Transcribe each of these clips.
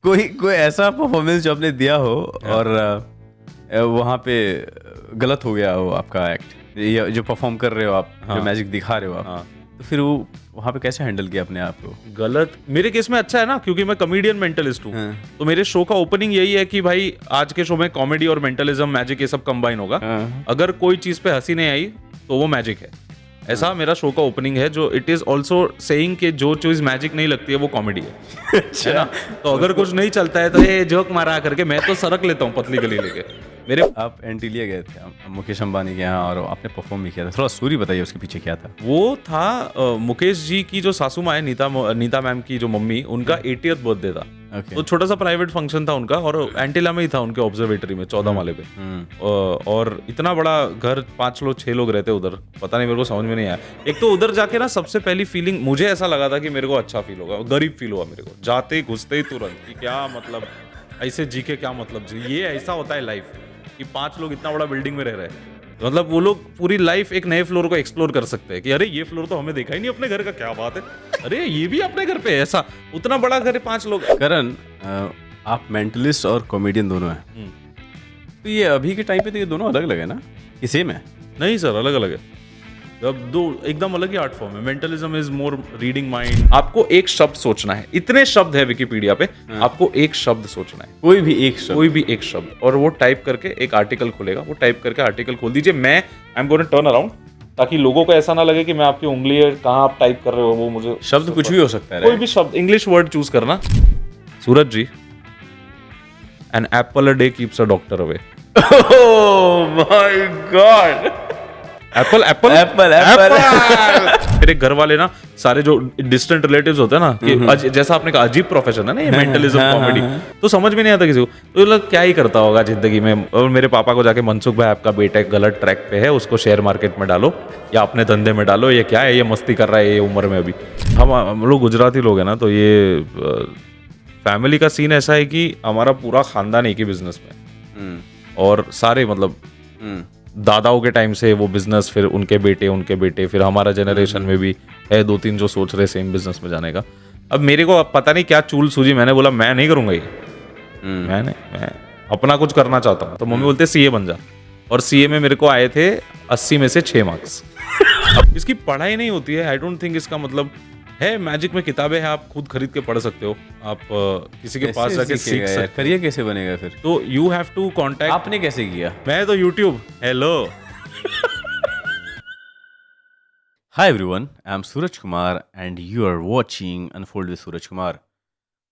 कोई ऐसा परफॉर्मेंस जो आपने दिया हो और वहाँ पे गलत हो गया हो आपका एक्ट, या जो परफॉर्म कर रहे हो आप, जो मैजिक दिखा रहे हो आप, तो फिर वो वहाँ पे कैसे हैंडल किया अपने आप को? गलत मेरे केस में अच्छा है ना, क्योंकि मैं कॉमेडियन मेंटलिस्ट हूँ। तो मेरे शो का ओपनिंग यही है कि भाई आज के शो में कॉमेडी और मेंटलिज्म, मैजिक, ये सब कंबाइन होगा। अगर कोई चीज पे हंसी नहीं आई तो वो मैजिक है। ऐसा मेरा शो का ओपनिंग है, जो इट इज ऑल्सो सेइंग कि जो चीज मैजिक नहीं लगती है वो कॉमेडी है। है ना? तो अगर कुछ नहीं चलता है तो ये जोक मारा करके मैं तो सरक लेता हूँ पतली गली लेके। मेरे आप एंटीलिया गए थे मुकेश अंबानी के यहाँ और आपने परफॉर्म भी किया था, थोड़ा स्टोरी बताइए उसके पीछे क्या था? वो था मुकेश जी की जो सासू माँ है, नीता मैम की जो मम्मी, उनका 80th बर्थडे था। तो छोटा सा प्राइवेट फंक्शन था उनका, और एंटीला में ही था, उनके ऑब्जर्वेटरी में 14 माले पे। और इतना बड़ा घर, 5 लोग 6 लोग रहते उधर, पता नहीं, मेरे को समझ में नहीं आया। एक तो उधर जाके ना सबसे पहली फीलिंग मुझे ऐसा लगा था कि मेरे को अच्छा फील होगा, गरीब फील हुआ मेरे को जाते ही, घुसते ही तुरंत, कि क्या मतलब ऐसे जी के क्या मतलब जी, ये ऐसा होता है लाइफ कि 5 लोग इतना बड़ा बिल्डिंग में रह रहे हैं। मतलब वो लोग पूरी लाइफ एक नए फ्लोर को एक्सप्लोर कर सकते हैं कि अरे ये फ्लोर तो हमें देखा ही नहीं अपने घर का, क्या बात है, अरे ये भी अपने घर पे है, ऐसा उतना बड़ा घर है, 5 लोग। करण, आप मेंटलिस्ट और कॉमेडियन दोनों हैं, तो ये अभी के टाइम पे तो ये दोनों अलग अलग है ना, कि सेम है? नहीं सर, अलग अलग है। अब दो एकदम अलग ही आर्ट फॉर्म है। Mentalism is more reading mind. आपको एक शब्द सोचना है, इतने शब्द है विकिपीडिया पे, आपको एक शब्द सोचना है, कोई भी एक शब्द, और वो टाइप करके एक आर्टिकल खुलेगा, वो टाइप करके आर्टिकल खोल दीजिए। मैं I am going to turn around, ताकि लोगों को ऐसा ना लगे कि मैं आपकी उंगली कहाँ आप टाइप कर रहे हो, वो मुझे शब्द कुछ भी हो सकता है, कोई भी शब्द, इंग्लिश वर्ड चूज करना। Suraj ji, an apple a day keeps a doctor away. Oh my god, apple apple apple apple. मेरे घर वाले ना सारे जो डिस्टेंट रिलेटिव्स होते हैं ना, कि जैसा आपने कहा अजीब प्रोफेशन है ना ये मेंटलिज्म कॉमेडी, तो समझ में नहीं आता किसी को, तो लोग क्या ही करता होगा जिंदगी में। और मेरे पापा को जाके, मनसुख भाई आपका बेटा गलत ट्रैक पे है, उसको शेयर मार्केट में डालो या अपने धंधे में डालो, ये क्या है, ये मस्ती कर रहा है ये उम्र में। अभी हम लोग गुजराती लोग हैं ना, तो ये फैमिली का सीन ऐसा है कि हमारा पूरा खानदान एक ही बिजनेस में, और सारे मतलब दादाओं के टाइम से वो बिजनेस, फिर उनके बेटे, फिर हमारा जनरेशन में भी है 2-3 जो सोच रहे सेम बिजनेस में जाने का। अब मेरे को पता नहीं क्या चूल सूझी, मैंने बोला मैं नहीं करूंगा ये, मैं अपना कुछ करना चाहता हूँ। तो मम्मी बोलते सीए बन जा, और सीए में मेरे को आए थे 80 में से 6 मार्क्स। अब इसकी पढ़ाई नहीं होती है, आई डोंट थिंक इसका मतलब है। मैजिक में किताबें हैं, आप खुद खरीद के पढ़ सकते हो, आप किसी के पास जाके सीख सकते हो। करियर कैसे बनेगा फिर? तो यू हैव टू कॉन्टैक्ट। आपने कैसे किया? मैं तो YouTube, hello. Hi everyone, I am Suraj Kumar and you are watching unfold with Suraj Kumar.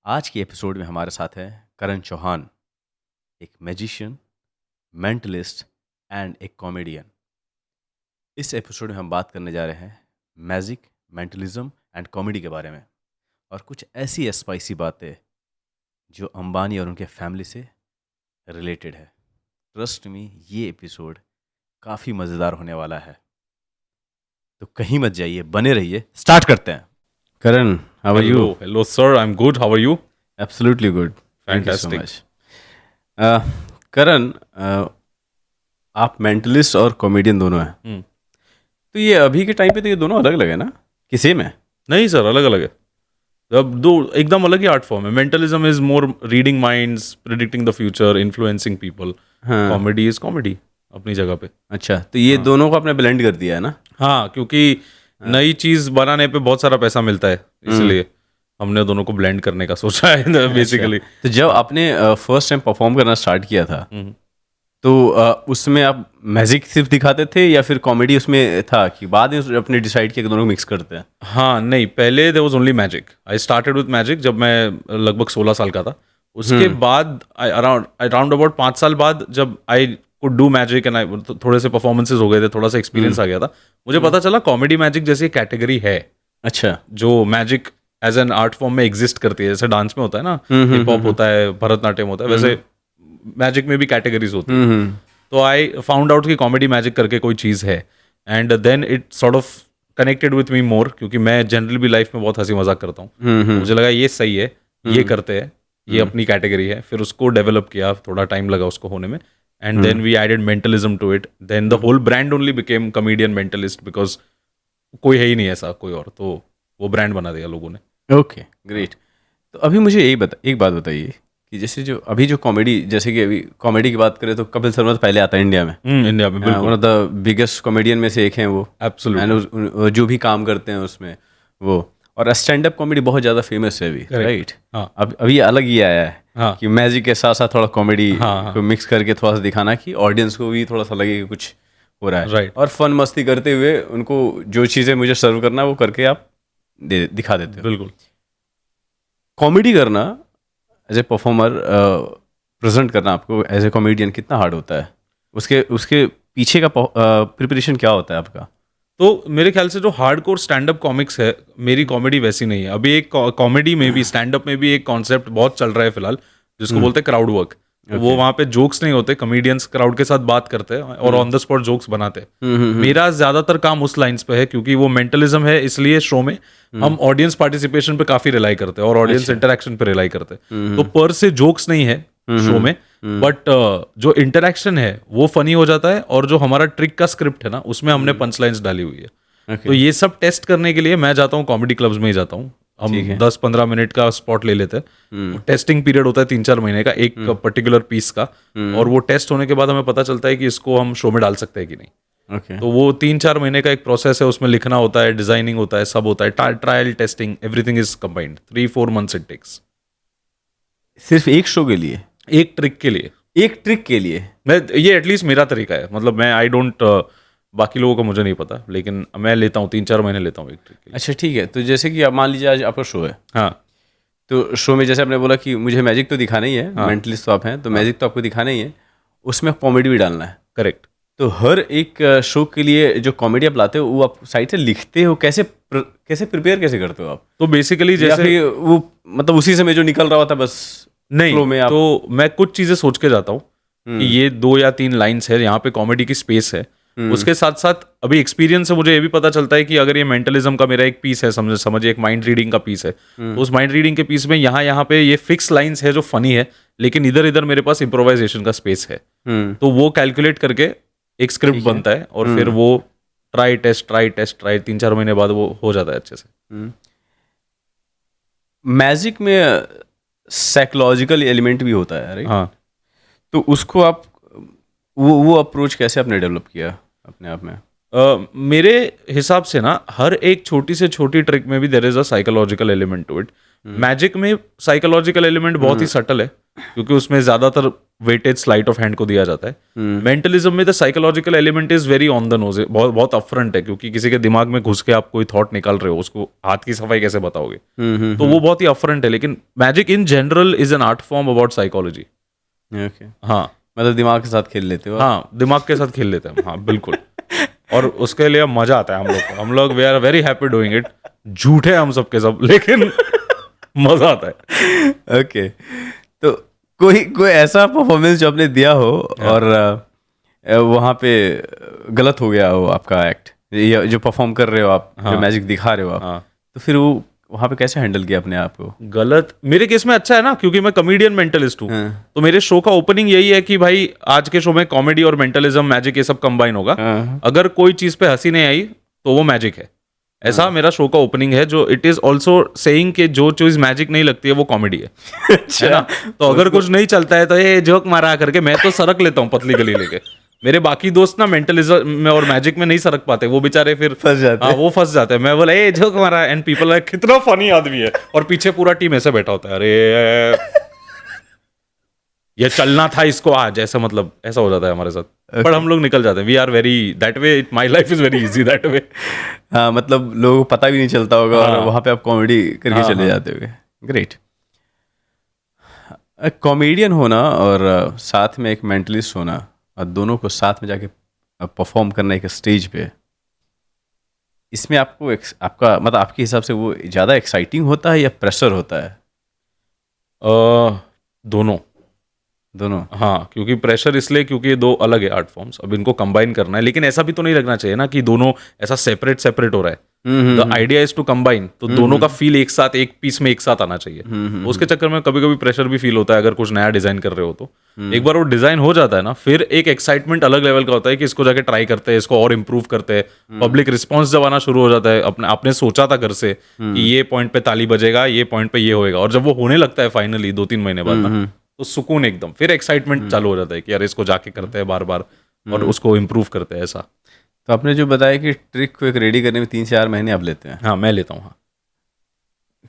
आज के एपिसोड में हमारे साथ है करण चौहान, एक मैजिशियन, मेंटलिस्ट एंड एक कॉमेडियन। इस एपिसोड में हम बात करने जा रहे हैं मैजिक, मेंटलिज्म एंड कॉमेडी के बारे में, और कुछ ऐसी स्पाइसी बातें जो अंबानी और उनके फैमिली से रिलेटेड है। ट्रस्ट मी, ये एपिसोड काफ़ी मज़ेदार होने वाला है, तो कहीं मत जाइए, बने रहिए। स्टार्ट करते हैं। Karan, how are you? Hello sir, I am good, how are you? Absolutely good, fantastic. Karan, आप मेंटलिस्ट और कॉमेडियन दोनों हैं, तो ये अभी के टाइम पे तो ये दोनों अलग अलग है ना, कि सेम है? नहीं सर, अलग अलग है। अब दो एकदम अलग ही आर्ट फॉर्म है। Mentalism is more reading minds, predicting the future, influencing people. Comedy is comedy अपनी जगह पे। अच्छा, तो ये दोनों को आपने ब्लेंड कर दिया है ना? हाँ, क्योंकि नई चीज बनाने पे बहुत सारा पैसा मिलता है, इसलिए हमने दोनों को ब्लेंड करने का सोचा है बेसिकली। तो जब आपने फर्स्ट टाइम परफॉर्म करना स्टार्ट किया था, तो उसमें आप मैजिक सिर्फ दिखाते थे या फिर कॉमेडी उसमें था, कि बाद में अपने डिसाइड किया कि दोनों को मिक्स करते हैं? हाँ नहीं, पहले there was only magic. I started with magic जब मैं लगभग 16 साल का था। उसके बाद अराउंड अबाउट 5 साल बाद जब I could do magic and थोड़े से परफॉर्मेंसेस हो गए थे, थोड़ा सा एक्सपीरियंस आ गया था, मुझे पता चला कॉमेडी मैजिक जैसी कैटेगरी है। अच्छा, जो magic as an art form में एग्जिस्ट करती है, जैसे डांस में होता है ना, हिप हॉप होता है, भरतनाट्यम होता है, वैसे मैजिक में भी कैटेगरीज होती है। तो आई फाउंड आउट कि कॉमेडी मैजिक करके कोई चीज है, and then it sort of connected with me more, क्योंकि मैं जनरली भी लाइफ में बहुत हंसी मजाक करता हूँ। मुझे लगा ये सही है, ये करते हैं, ये अपनी कैटेगरी है। फिर उसको डेवलप किया, थोड़ा टाइम लगा उसको होने में, and then we added mentalism to it. Then the whole brand only became comedian mentalist, because कोई है ही नहीं ऐसा कोई और, तो वो ब्रांड बना दिया लोगों ने। Okay, great. तो अभी मुझे एक बात बताइए कि जैसे जो अभी जो कॉमेडी, जैसे कि अभी कॉमेडी की बात करें तो कपिल शर्मा तो पहले आता है इंडिया में, इंडिया में बिल्कुल one of the biggest comedian में से एक हैं वो। एब्सोल्युटली एंड जो भी काम करते हैं उसमें वो, और स्टैंड अप कॉमेडी बहुत ज़्यादा फेमस है अभी, राइट? हाँ। अब अभी अलग ही आया है हाँ। कि मैजिक के साथ साथ थोड़ा कॉमेडी हाँ। को मिक्स करके थोड़ा सा दिखाना कि ऑडियंस को भी थोड़ा सा लगे कि कुछ हो रहा है, Right. और फन मस्ती करते हुए उनको जो चीज़ें मुझे सर्व करना है वो करके आप दिखा देते हो। बिल्कुल कॉमेडी करना एज ए परफॉर्मर, प्रेजेंट करना आपको एज ए कॉमेडियन कितना हार्ड होता है? उसके पीछे का प्रिपरेशन क्या होता है आपका? तो मेरे ख्याल से जो हार्डकोर स्टैंड अप कॉमिक्स है, मेरी कॉमेडी वैसी नहीं है। अभी एक कॉमेडी में भी, स्टैंड अप में भी एक कॉन्सेप्ट बहुत चल रहा है फिलहाल, जिसको बोलते हैं क्राउड वर्क। वो वहाँ पे जोक्स नहीं होते, कॉमेडियंस क्राउड के साथ बात करते हैं और ऑन द स्पॉट जोक्स बनाते हैं। मेरा ज्यादातर काम उस लाइंस पे है, क्योंकि वो मेंटलिज्म है, इसलिए शो में हम ऑडियंस पार्टिसिपेशन पे काफी रिलाई करते हैं और ऑडियंस इंटरेक्शन पे रिलाई करते हैं। तो पर से जोक्स नहीं है शो में, बट जो इंटरेक्शन है वो फनी हो जाता है, और जो हमारा ट्रिक का स्क्रिप्ट है ना, उसमें हमने पंच लाइन्स डाली हुई है। तो ये सब टेस्ट करने के लिए मैं जाता हूँ कॉमेडी क्लब्स में ही जाता हूँ। हम 10-15 मिनट का स्पॉट ले लेते हैं। टेस्टिंग पीरियड होता है 3-4 महीने का एक पर्टिकुलर पीस का, और वो टेस्ट होने के बाद हमें पता चलता है कि इसको हम शो में डाल सकते हैं कि नहीं। Okay. तो वो 3-4 महीने का एक प्रोसेस है, उसमें लिखना होता है, डिजाइनिंग होता है, सब होता है, trial testing, everything is combined. 3-4 months it takes, सिर्फ एक शो के लिए, एक ट्रिक के लिए। एक ट्रिक के लिए? मैं ये एटलीस्ट मेरा तरीका है, मतलब मैं आई डोंट, बाकी लोगों का मुझे नहीं पता, लेकिन मैं लेता हूँ 3-4 महीने लेता हूँ एक ट्रिक के लिए। अच्छा ठीक है, तो जैसे कि अब मान लीजिए आज आपका शो है, हाँ तो शो में जैसे आपने बोला कि मुझे मैजिक तो दिखाना ही है, मेंटलिस्ट तो आप हैं, तो मैजिक तो आपको दिखाना ही है, उसमें कॉमेडी भी डालना है, करेक्ट। तो हर एक शो के लिए जो कॉमेडी आप लाते हो वो आप साइड से लिखते हो, कैसे प्रिपेयर कैसे करते हो आप? तो बेसिकली या जैसे फिर वो मतलब उसी समय जो निकल रहा होता है बस नहीं, flow में आप? तो मैं कुछ चीजें सोच के जाता हूँ कि ये 2 या 3 लाइंस है, यहाँ पे कॉमेडी की स्पेस है। उसके साथ साथ अभी एक्सपीरियंस से मुझे ये भी पता चलता है कि अगर ये मेंटलिज्म का मेरा एक पीस है, समझिए एक माइंड रीडिंग का पीस है, तो उस माइंड रीडिंग के पीस में यहाँ पे ये फिक्स लाइंस है जो फनी है, लेकिन इधर इधर मेरे पास इम्प्रोवाइजेशन का स्पेस है। तो वो कैलकुलेट करके एक स्क्रिप्ट बनता है, और फिर वो ट्राई टेस्ट 3-4 महीने बाद वो हो जाता है अच्छे से। मैजिक में साइकोलॉजिकल एलिमेंट भी होता है, राइट? हाँ, तो उसको आप वो अप्रोच कैसे आपने डेवलप किया अपने आप में? मेरे हिसाब से ना, हर एक छोटी से छोटी ट्रिक में भी there is a psychological element to it. Magic में साइकोलॉजिकल एलिमेंट बहुत ही सटल है, क्योंकि उसमें ज्यादातर वेटेज स्लाइट ऑफ हैंड को दिया जाता है। मेंटलिज्म में the psychological element is very on the nose, बहुत अपफ्रंट है, क्योंकि किसी के दिमाग में घुस के आप कोई थॉट निकाल रहे हो, उसको हाथ की सफाई कैसे बताओगे? तो वो बहुत ही अपफ्रंट है। लेकिन magic in general is an art form about psychology. Okay, हाँ, मतलब दिमाग के साथ खेल लेते हो? हाँ, दिमाग के साथ खेल लेते हैं, हाँ बिल्कुल। और उसके लिए मजा आता है हम लोग we are very happy doing it. झूठे हम सबके सब, लेकिन मजा आता है। ओके, तो कोई ऐसा परफॉर्मेंस जो आपने दिया हो और वहाँ पे गलत हो गया हो आपका एक्ट, या जो परफॉर्म कर रहे हो आप, जो मैजिक दिखा रहे हो आप, तो फिर वो वहाँ पे कैसे हैंडल किया अपने आप को? गलत मेरे केस में अच्छा है ना, क्योंकि मैं कॉमेडियन मेंटलिस्ट हूँ। तो मेरे शो का ओपनिंग यही है कि भाई आज के शो में कॉमेडी और मेंटलिज्म, मैजिक, ये सब कंबाइन होगा। अगर कोई चीज पे हंसी नहीं आई तो वो मैजिक है, ऐसा मेरा शो का ओपनिंग है। जो इट इज ऑल्सो सेइंग कि जो चीज मैजिक नहीं लगती है वो कॉमेडी है। अच्छा, तो अगर कुछ नहीं चलता है तो ये जोक मारा करके मैं तो सरक लेता हूँ पतली गली लेके। मेरे बाकी दोस्त ना मेंटलिज्म में और मैजिक में नहीं सरक पाते, वो बेचारे फिर फंस जाते हैं। वो फंस जाते हैं। मैं बोला ए जोक मारा, एंड पीपल लाइक कितना फनी आदमी है, और पीछे पूरा टीम ऐसे बैठा होता है, अरे ये चलना था इसको आज, ऐसा मतलब ऐसा हो जाता है हमारे साथ। पर हम लोग निकल जाते हैं, we are very that way, my life is very easy that way. हाँ, मतलब लोगों को पता भी नहीं चलता होगा, और वहाँ पे आप कॉमेडी करके चले जाते होगे। ग्रेट। कॉमेडियन होना और साथ में एक मेंटलिस्ट होना, और दोनों को साथ में जाके परफॉर्म करना एक स्टेज पे, इसमें आपको आपका मतलब आपके हिसाब से वो ज़्यादा एक्साइटिंग होता है या प्रेशर होता है? दोनों। हाँ, क्योंकि प्रेशर इसलिए क्योंकि ये दो अलग है आर्ट फॉर्म्स, अब इनको कंबाइन करना है। लेकिन ऐसा भी तो नहीं लगना चाहिए ना कि दोनों ऐसा सेपरेट हो रहा है। The idea is to combine, तो दोनों का फील एक साथ, एक पीस में एक साथ आना चाहिए। उसके चक्कर में कभी कभी प्रेशर भी फील होता है अगर कुछ नया डिजाइन कर रहे हो तो। एक बार वो डिजाइन हो जाता है ना, फिर एक एक्साइटमेंट अलग लेवल का होता है कि इसको जाके ट्राई करते हैं, इसको और इम्प्रूव करते हैं। पब्लिक रिस्पॉन्स जब आना शुरू हो जाता है, आपने सोचा था घर से कि ये पॉइंट पे ताली बजेगा, ये पॉइंट पे ये होएगा, और जब वो होने लगता है फाइनली 2-3 महीने बाद ना, तो सुकून एकदम, फिर एक्साइटमेंट चालू हो जाता है कि यार इसको जाके करते हैं बार बार और उसको इम्प्रूव करते हैं ऐसा। तो आपने जो बताया कि ट्रिक को एक रेडी करने में 3 से 4 महीने आप लेते हैं, हाँ मैं लेता हूँ। हाँ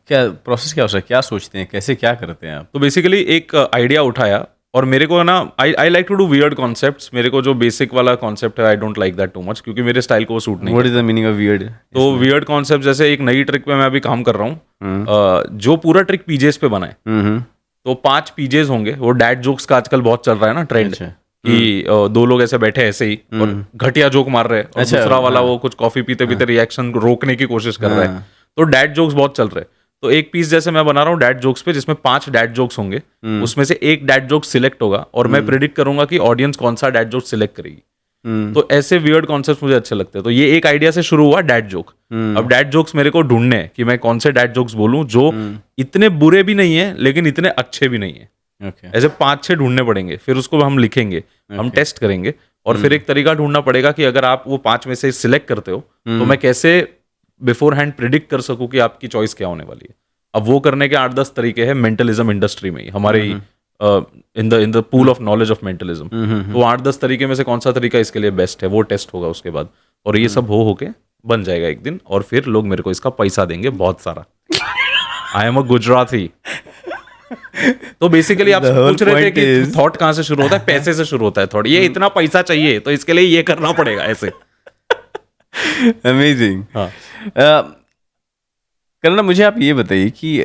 क्या प्रोसेस क्या होता है, क्या सोचते हैं, कैसे क्या करते हैं आप? तो बेसिकली एक आइडिया उठाया और मेरे को ना I like to do weird concepts. मेरे को जो बेसिक वाला कॉन्सेप्ट है I don't like that too much, क्योंकि मेरे स्टाइल को वो सूट नहीं what is the meaning of weird? तो वियर्ड कॉन्सेप्ट जैसे एक नई ट्रिक पे मैं अभी काम कर रहा हूँ, जो पूरा ट्रिक पीजेस पे बना है। तो 5 पीजेस होंगे, वो डैड जोक्स का आजकल बहुत चल रहा है ना ट्रेंड, अच्छा। कि 2 लोग ऐसे बैठे ऐसे ही और घटिया जोक मार रहे हैं और अच्छा, दूसरा वाला हाँ। वो कुछ कॉफी पीते पीते रिएक्शन रोकने की कोशिश कर रहा है। हाँ। तो डैड जोक्स बहुत चल रहे हैं। तो एक पीस जैसे मैं बना रहा हूँ डैड जोक्स पे, जिसमें 5 डैड जोक्स होंगे, उसमें से एक डैड जोक सिलेक्ट होगा और मैं प्रिडिक्ट करूंगा कि ऑडियंस कौन सा डैड जोक सिलेक्ट करेगी। तो ऐसे वियर्ड कॉन्सेप्ट मुझे अच्छे लगते हैं। तो ये एक आइडिया से शुरू हुआ डैड जोक। अब डैड जोक्स मेरे को ढूंढने हैं कि मैं कौन से डैड जोक्स बोलूं जो इतने बुरे भी नहीं है लेकिन इतने अच्छे भी नहीं है। ओके। ऐसे 5-6 ढूंढने पड़ेंगे, फिर उसको हम लिखेंगे, हम टेस्ट करेंगे और फिर एक तरीका ढूंढना पड़ेगा कि अगर आप वो 5 में से सिलेक्ट करते हो तो मैं कैसे बिफोर हैंड प्रिडिक्ट कर सकूं कि आपकी चॉइस क्या होने वाली है। अब वो करने के 8-10 तरीके हैं मेंटलिज्म इंडस्ट्री में ही, हमारे in the pool of knowledge of mentalism. तो 8-10 तरीके में से कौन सा तरीका इसके लिए बेस्ट है वो टेस्ट होगा उसके बाद, और ये सब हो के बन जाएगा एक दिन, और फिर लोग मेरे को इसका पैसा देंगे बहुत सारा। आई एम अ गुजराती। तो बेसिकली आप The whole पूछ रहे थे point कि is- थॉट कहाँ से शुरू होता है? पैसे से शुरू होता है थॉट। ये इतना पैसा चाहिए तो इसके लिए ये करना पड़ेगा ऐसे। अमेजिंग। हाँ करना, मुझे आप ये बताइए कि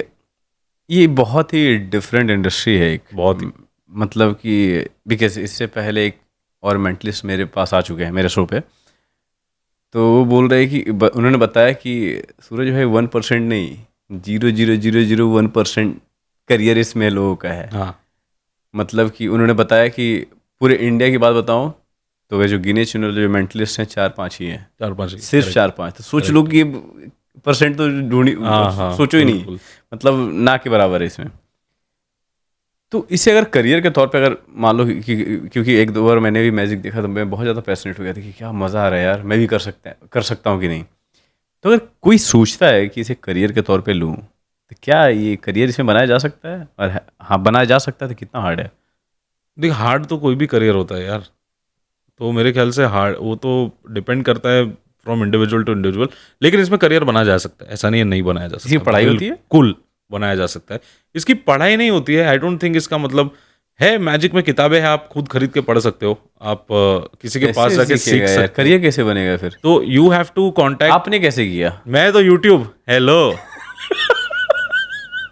ये बहुत ही डिफरेंट इंडस्ट्री है एक, बहुत ही। मतलब कि बिकॉज इससे पहले एक और मेंटलिस्ट मेरे पास आ चुके हैं मेरे शो पे, तो वो बोल रहे हैं कि उन्होंने बताया कि सूरज भाई 1% नहीं, 0.0001% करियर इसमें लोगों का है। हाँ मतलब कि उन्होंने बताया कि पूरे इंडिया की बात बताऊं तो वे जो गिने चुने जो मेंटलिस्ट हैं 4-5 ही हैं, 4-5 सिर्फ 4-5। तो सोच लो कि परसेंट तो ढूंढी, हाँ, सोचो ही नहीं, बिल्कुल। मतलब ना के बराबर है इसमें। तो इसे अगर करियर के तौर पे अगर मान लो कि क्योंकि एक दो बार मैंने भी मैजिक देखा तो मैं बहुत ज़्यादा पैशनेट हो गया था कि क्या मज़ा आ रहा है यार, मैं भी कर सकता हूँ कि नहीं। तो अगर कोई सोचता है कि इसे करियर के तौर पे लूँ तो क्या ये करियर इसमें बनाया जा सकता है? और हाँ, बनाया जा सकता है तो कितना हार्ड है? देख, हार्ड तो कोई भी करियर होता है यार, तो मेरे ख्याल से हार्ड वो तो डिपेंड करता है फ्रॉम इंडिविजुअल टू इंडिविजुअल, लेकिन इसमें करियर बनाया जा सकता है, ऐसा नहीं है नहीं बनाया जा सकता। इसकी पढ़ाई होती है? बिल्कुल बनाया जा सकता है। इसकी पढ़ाई नहीं होती है, आई डोंट थिंक। इसका मतलब है मैजिक में किताबें हैं, आप खुद खरीद के पढ़ सकते हो, आप किसी के पास जाके सीख सकते हो। करियर कैसे बनेगा फिर? तो यू हैव टू कॉन्टैक्ट। आपने कैसे किया? मैं तो यूट्यूब, हेलो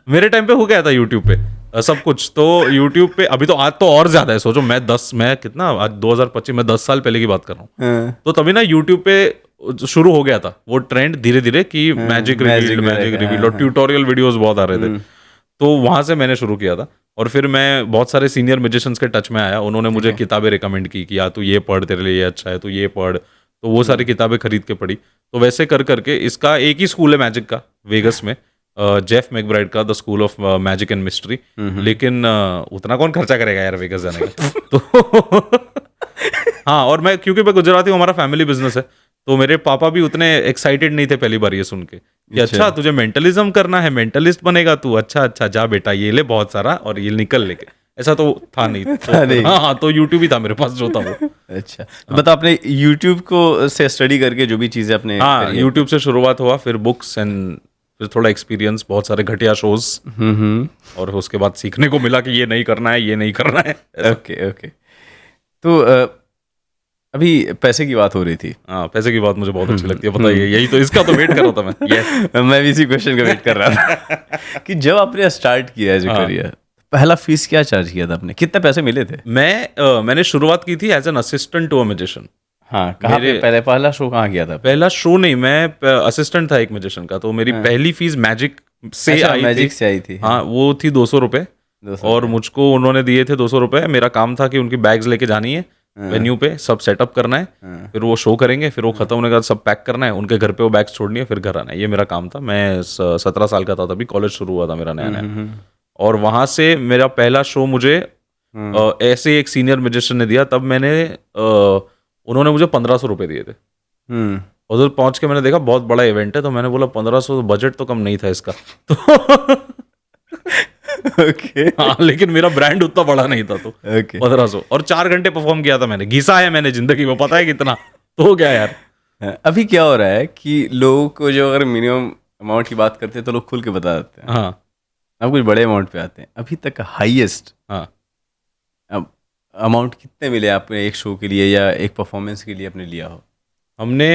मेरे टाइम पे हो गया था यूट्यूब पे सब कुछ। तो यूट्यूब पे अभी तो आज तो और ज्यादा है। सोचो मैं कितना आज 2025 में 10 साल पहले की बात कर रहा हूँ। तो तभी ना यूट्यूब पे शुरू हो गया था वो ट्रेंड धीरे धीरे कि मैजिक रिवील्ड और ट्यूटोरियल वीडियोस बहुत आ रहे थे। तो वहां से मैंने शुरू किया था और फिर मैं बहुत सारे सीनियर म्यूजिशियंस के टच में आया। उन्होंने मुझे किताबें रिकमेंड की कि यार तू ये पढ़, तेरे लिए ये अच्छा है, तू ये पढ़। तो वो सारी किताबें खरीद के पढ़ी। तो वैसे कर करके इसका एक ही स्कूल है मैजिक का वेगस में, जेफ मैकब्राइड का, the school of magic and mystery. लेकिन उतना कौन खर्चा करेगा यार वेगस जाने का। तो हाँ, और मैं क्योंकि मैं गुजराती हूँ, हमारा फैमिली बिजनेस है, तो मेरे पापा भी उतने एक्साइटेड नहीं थे पहली बार ये सुन के कि अच्छा तुझे मेंटलिज्म करना है, मेंटलिस्ट बनेगा तू, अच्छा जा बेटा ये ले बहुत सारा और ये निकल लेके। ऐसा तो था नहीं। तो, हाँ, तो यूट्यूब ही था मेरे पास जो था वो। अच्छा, तो मतलब आपने यूट्यूब को से स्टडी करके जो भी चीजें अपने, हाँ, यूट्यूब से शुरुआत हुआ, फिर बुक्स एंड फिर थोड़ा एक्सपीरियंस, बहुत सारे घटिया शोज, और उसके बाद सीखने को मिला कि ये नहीं करना है, ये नहीं करना है। ओके। तो अभी पैसे की बात हो रही थी। हाँ, पैसे की बात मुझे बहुत अच्छी लगती है, पता है, यही तो इसका तो वेट कर रहा था मैं। यस, मैं भी इसी क्वेश्चन का वेट कर रहा था कि जब आपने स्टार्ट किया है जो करियर, पहला फीस क्या चार्ज किया था आपने, कितने पैसे मिले थे? मैंने शुरुआत की थी as an assistant to a musician. हाँ, कहाँ पे पहला शो कहाँ किया था? पहला शो नहीं, मैं असिस्टेंट था एक म्यूजिशियन का। तो मेरी पहली फीस मैजिक से आई थी। हाँ, वो थी 200 रुपए, और मुझको उन्होंने दिए थे 200 रुपए। मेरा काम था कि उनकी बैग्स लेके जानी है वेन्यू पे, सब सेटअप करना है, फिर वो शो करेंगे, फिर वो खत्म होने के बाद सब पैक करना है, उनके घर पे वो बैग्स छोड़नी है, फिर घर आना है। ये मेरा काम था। मैं 17 साल का था तभी, कॉलेज शुरू हुआ था मेरा नया नया। और वहां से मेरा पहला शो मुझे ऐसे एक सीनियर म्यूजिशियन ने दिया। तब मैंने उन्होंने मुझे 1500 रुपए दिए थे। उधर पहुंच के मैंने देखा बहुत बड़ा इवेंट है, तो मैंने बोला 1500, बजट तो कम नहीं था इसका। तो ओके हाँ, लेकिन मेरा ब्रांड उतना बड़ा नहीं था तो ओके 1500 और 4 घंटे परफॉर्म किया था मैंने, घिसा है मैंने जिंदगी में, पता है कितना। तो क्या यार। अभी क्या हो रहा है कि लोगों को जो अगर मिनिमम अमाउंट की बात करते हैं तो लोग खुल के बता देते हैं, हाँ अब कुछ बड़े अमाउंट पे आते हैं। अभी तक का हाईएस्ट हाँ। अमाउंट कितने मिले आपने एक शो के लिए या एक परफॉर्मेंस के लिए आपने लिया हो? हमने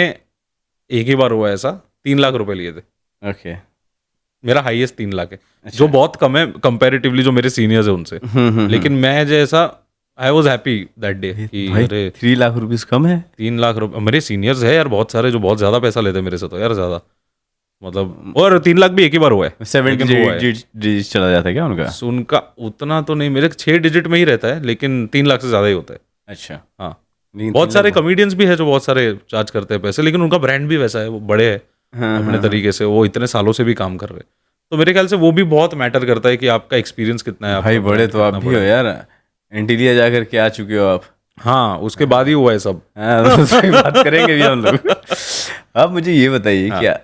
एक ही बार हुआ ऐसा, 3 लाख रुपए लिए थे। ओके मेरा हाईएस्ट 3 लाख है, अच्छा। जो बहुत कम है कंपैरेटिवली जो मेरे सीनियर्स है उनसे। लेकिन मैं जैसा I was happy that day कि भाई अरे 3 लाख रुपीस कम है। 3 लाख रुपए। मेरे सीनियर्स है यार बहुत सारे जो बहुत ज्यादा पैसा लेते हैं मेरे से, तो यार ज्यादा मतलब। और 3 लाख भी एक ही बार हुआ है, 7 लेकिन हुआ है। डिजिट चला जाता है क्या उनका? उनका उतना तो नहीं, मेरे 6 डिजिट में ही रहता है, लेकिन 3 लाख से ज्यादा ही होता है। अच्छा हाँ, लेकिन बहुत 3 सारे लाख कॉमेडियंस भी है जो बहुत सारे चार्ज करते हैं पैसे, लेकिन उनका ब्रांड भी वैसा है, वो बड़े है हाँ, अपने हाँ, तरीके से, वो इतने सालों से भी काम कर रहे हैं। तो मेरे ख्याल से वो भी बहुत मैटर करता है कि आपका एक्सपीरियंस कितना है। भाई आपका बड़े brand तो आप कितना भी हो बड़ा है। यार, एंटीलिया जा करके आ चुके हो आप। हाँ, उसके बाद ही हुआ है सब। हाँ, तो उसकी बात करेंगे भी हम लोग। आप मुझे ये बताइए हाँ। क्या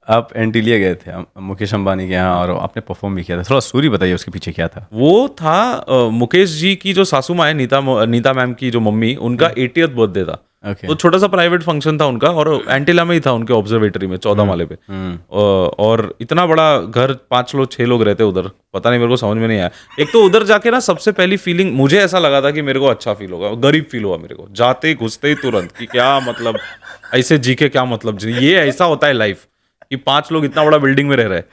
आप एंटीलिया गए थे मुकेश अंबानी के यहाँ और आपने परफॉर्म भी किया था, थोड़ा स्टोरी बताइए उसके पीछे क्या था? वो था मुकेश जी की जो सासू माँ है, नीता मैम की जो मम्मी, उनका 80th बर्थडे था। ओके तो छोटा सा प्राइवेट फंक्शन था उनका, और एंटीला में ही था उनके ऑब्जर्वेटरी में 14 माले पे। और इतना बड़ा घर, 5 लोग 6 लोग रहते उधर, पता नहीं, मेरे को समझ में नहीं आया। एक तो उधर जाके ना सबसे पहली फीलिंग मुझे ऐसा लगा था कि मेरे को अच्छा फील होगा, गरीब फील हुआ मेरे को जाते ही घुसते ही तुरंत, कि क्या मतलब ऐसे जी के क्या मतलब ये ऐसा होता है लाइफ कि 5 लोग इतना बड़ा बिल्डिंग में रह रहे हैं।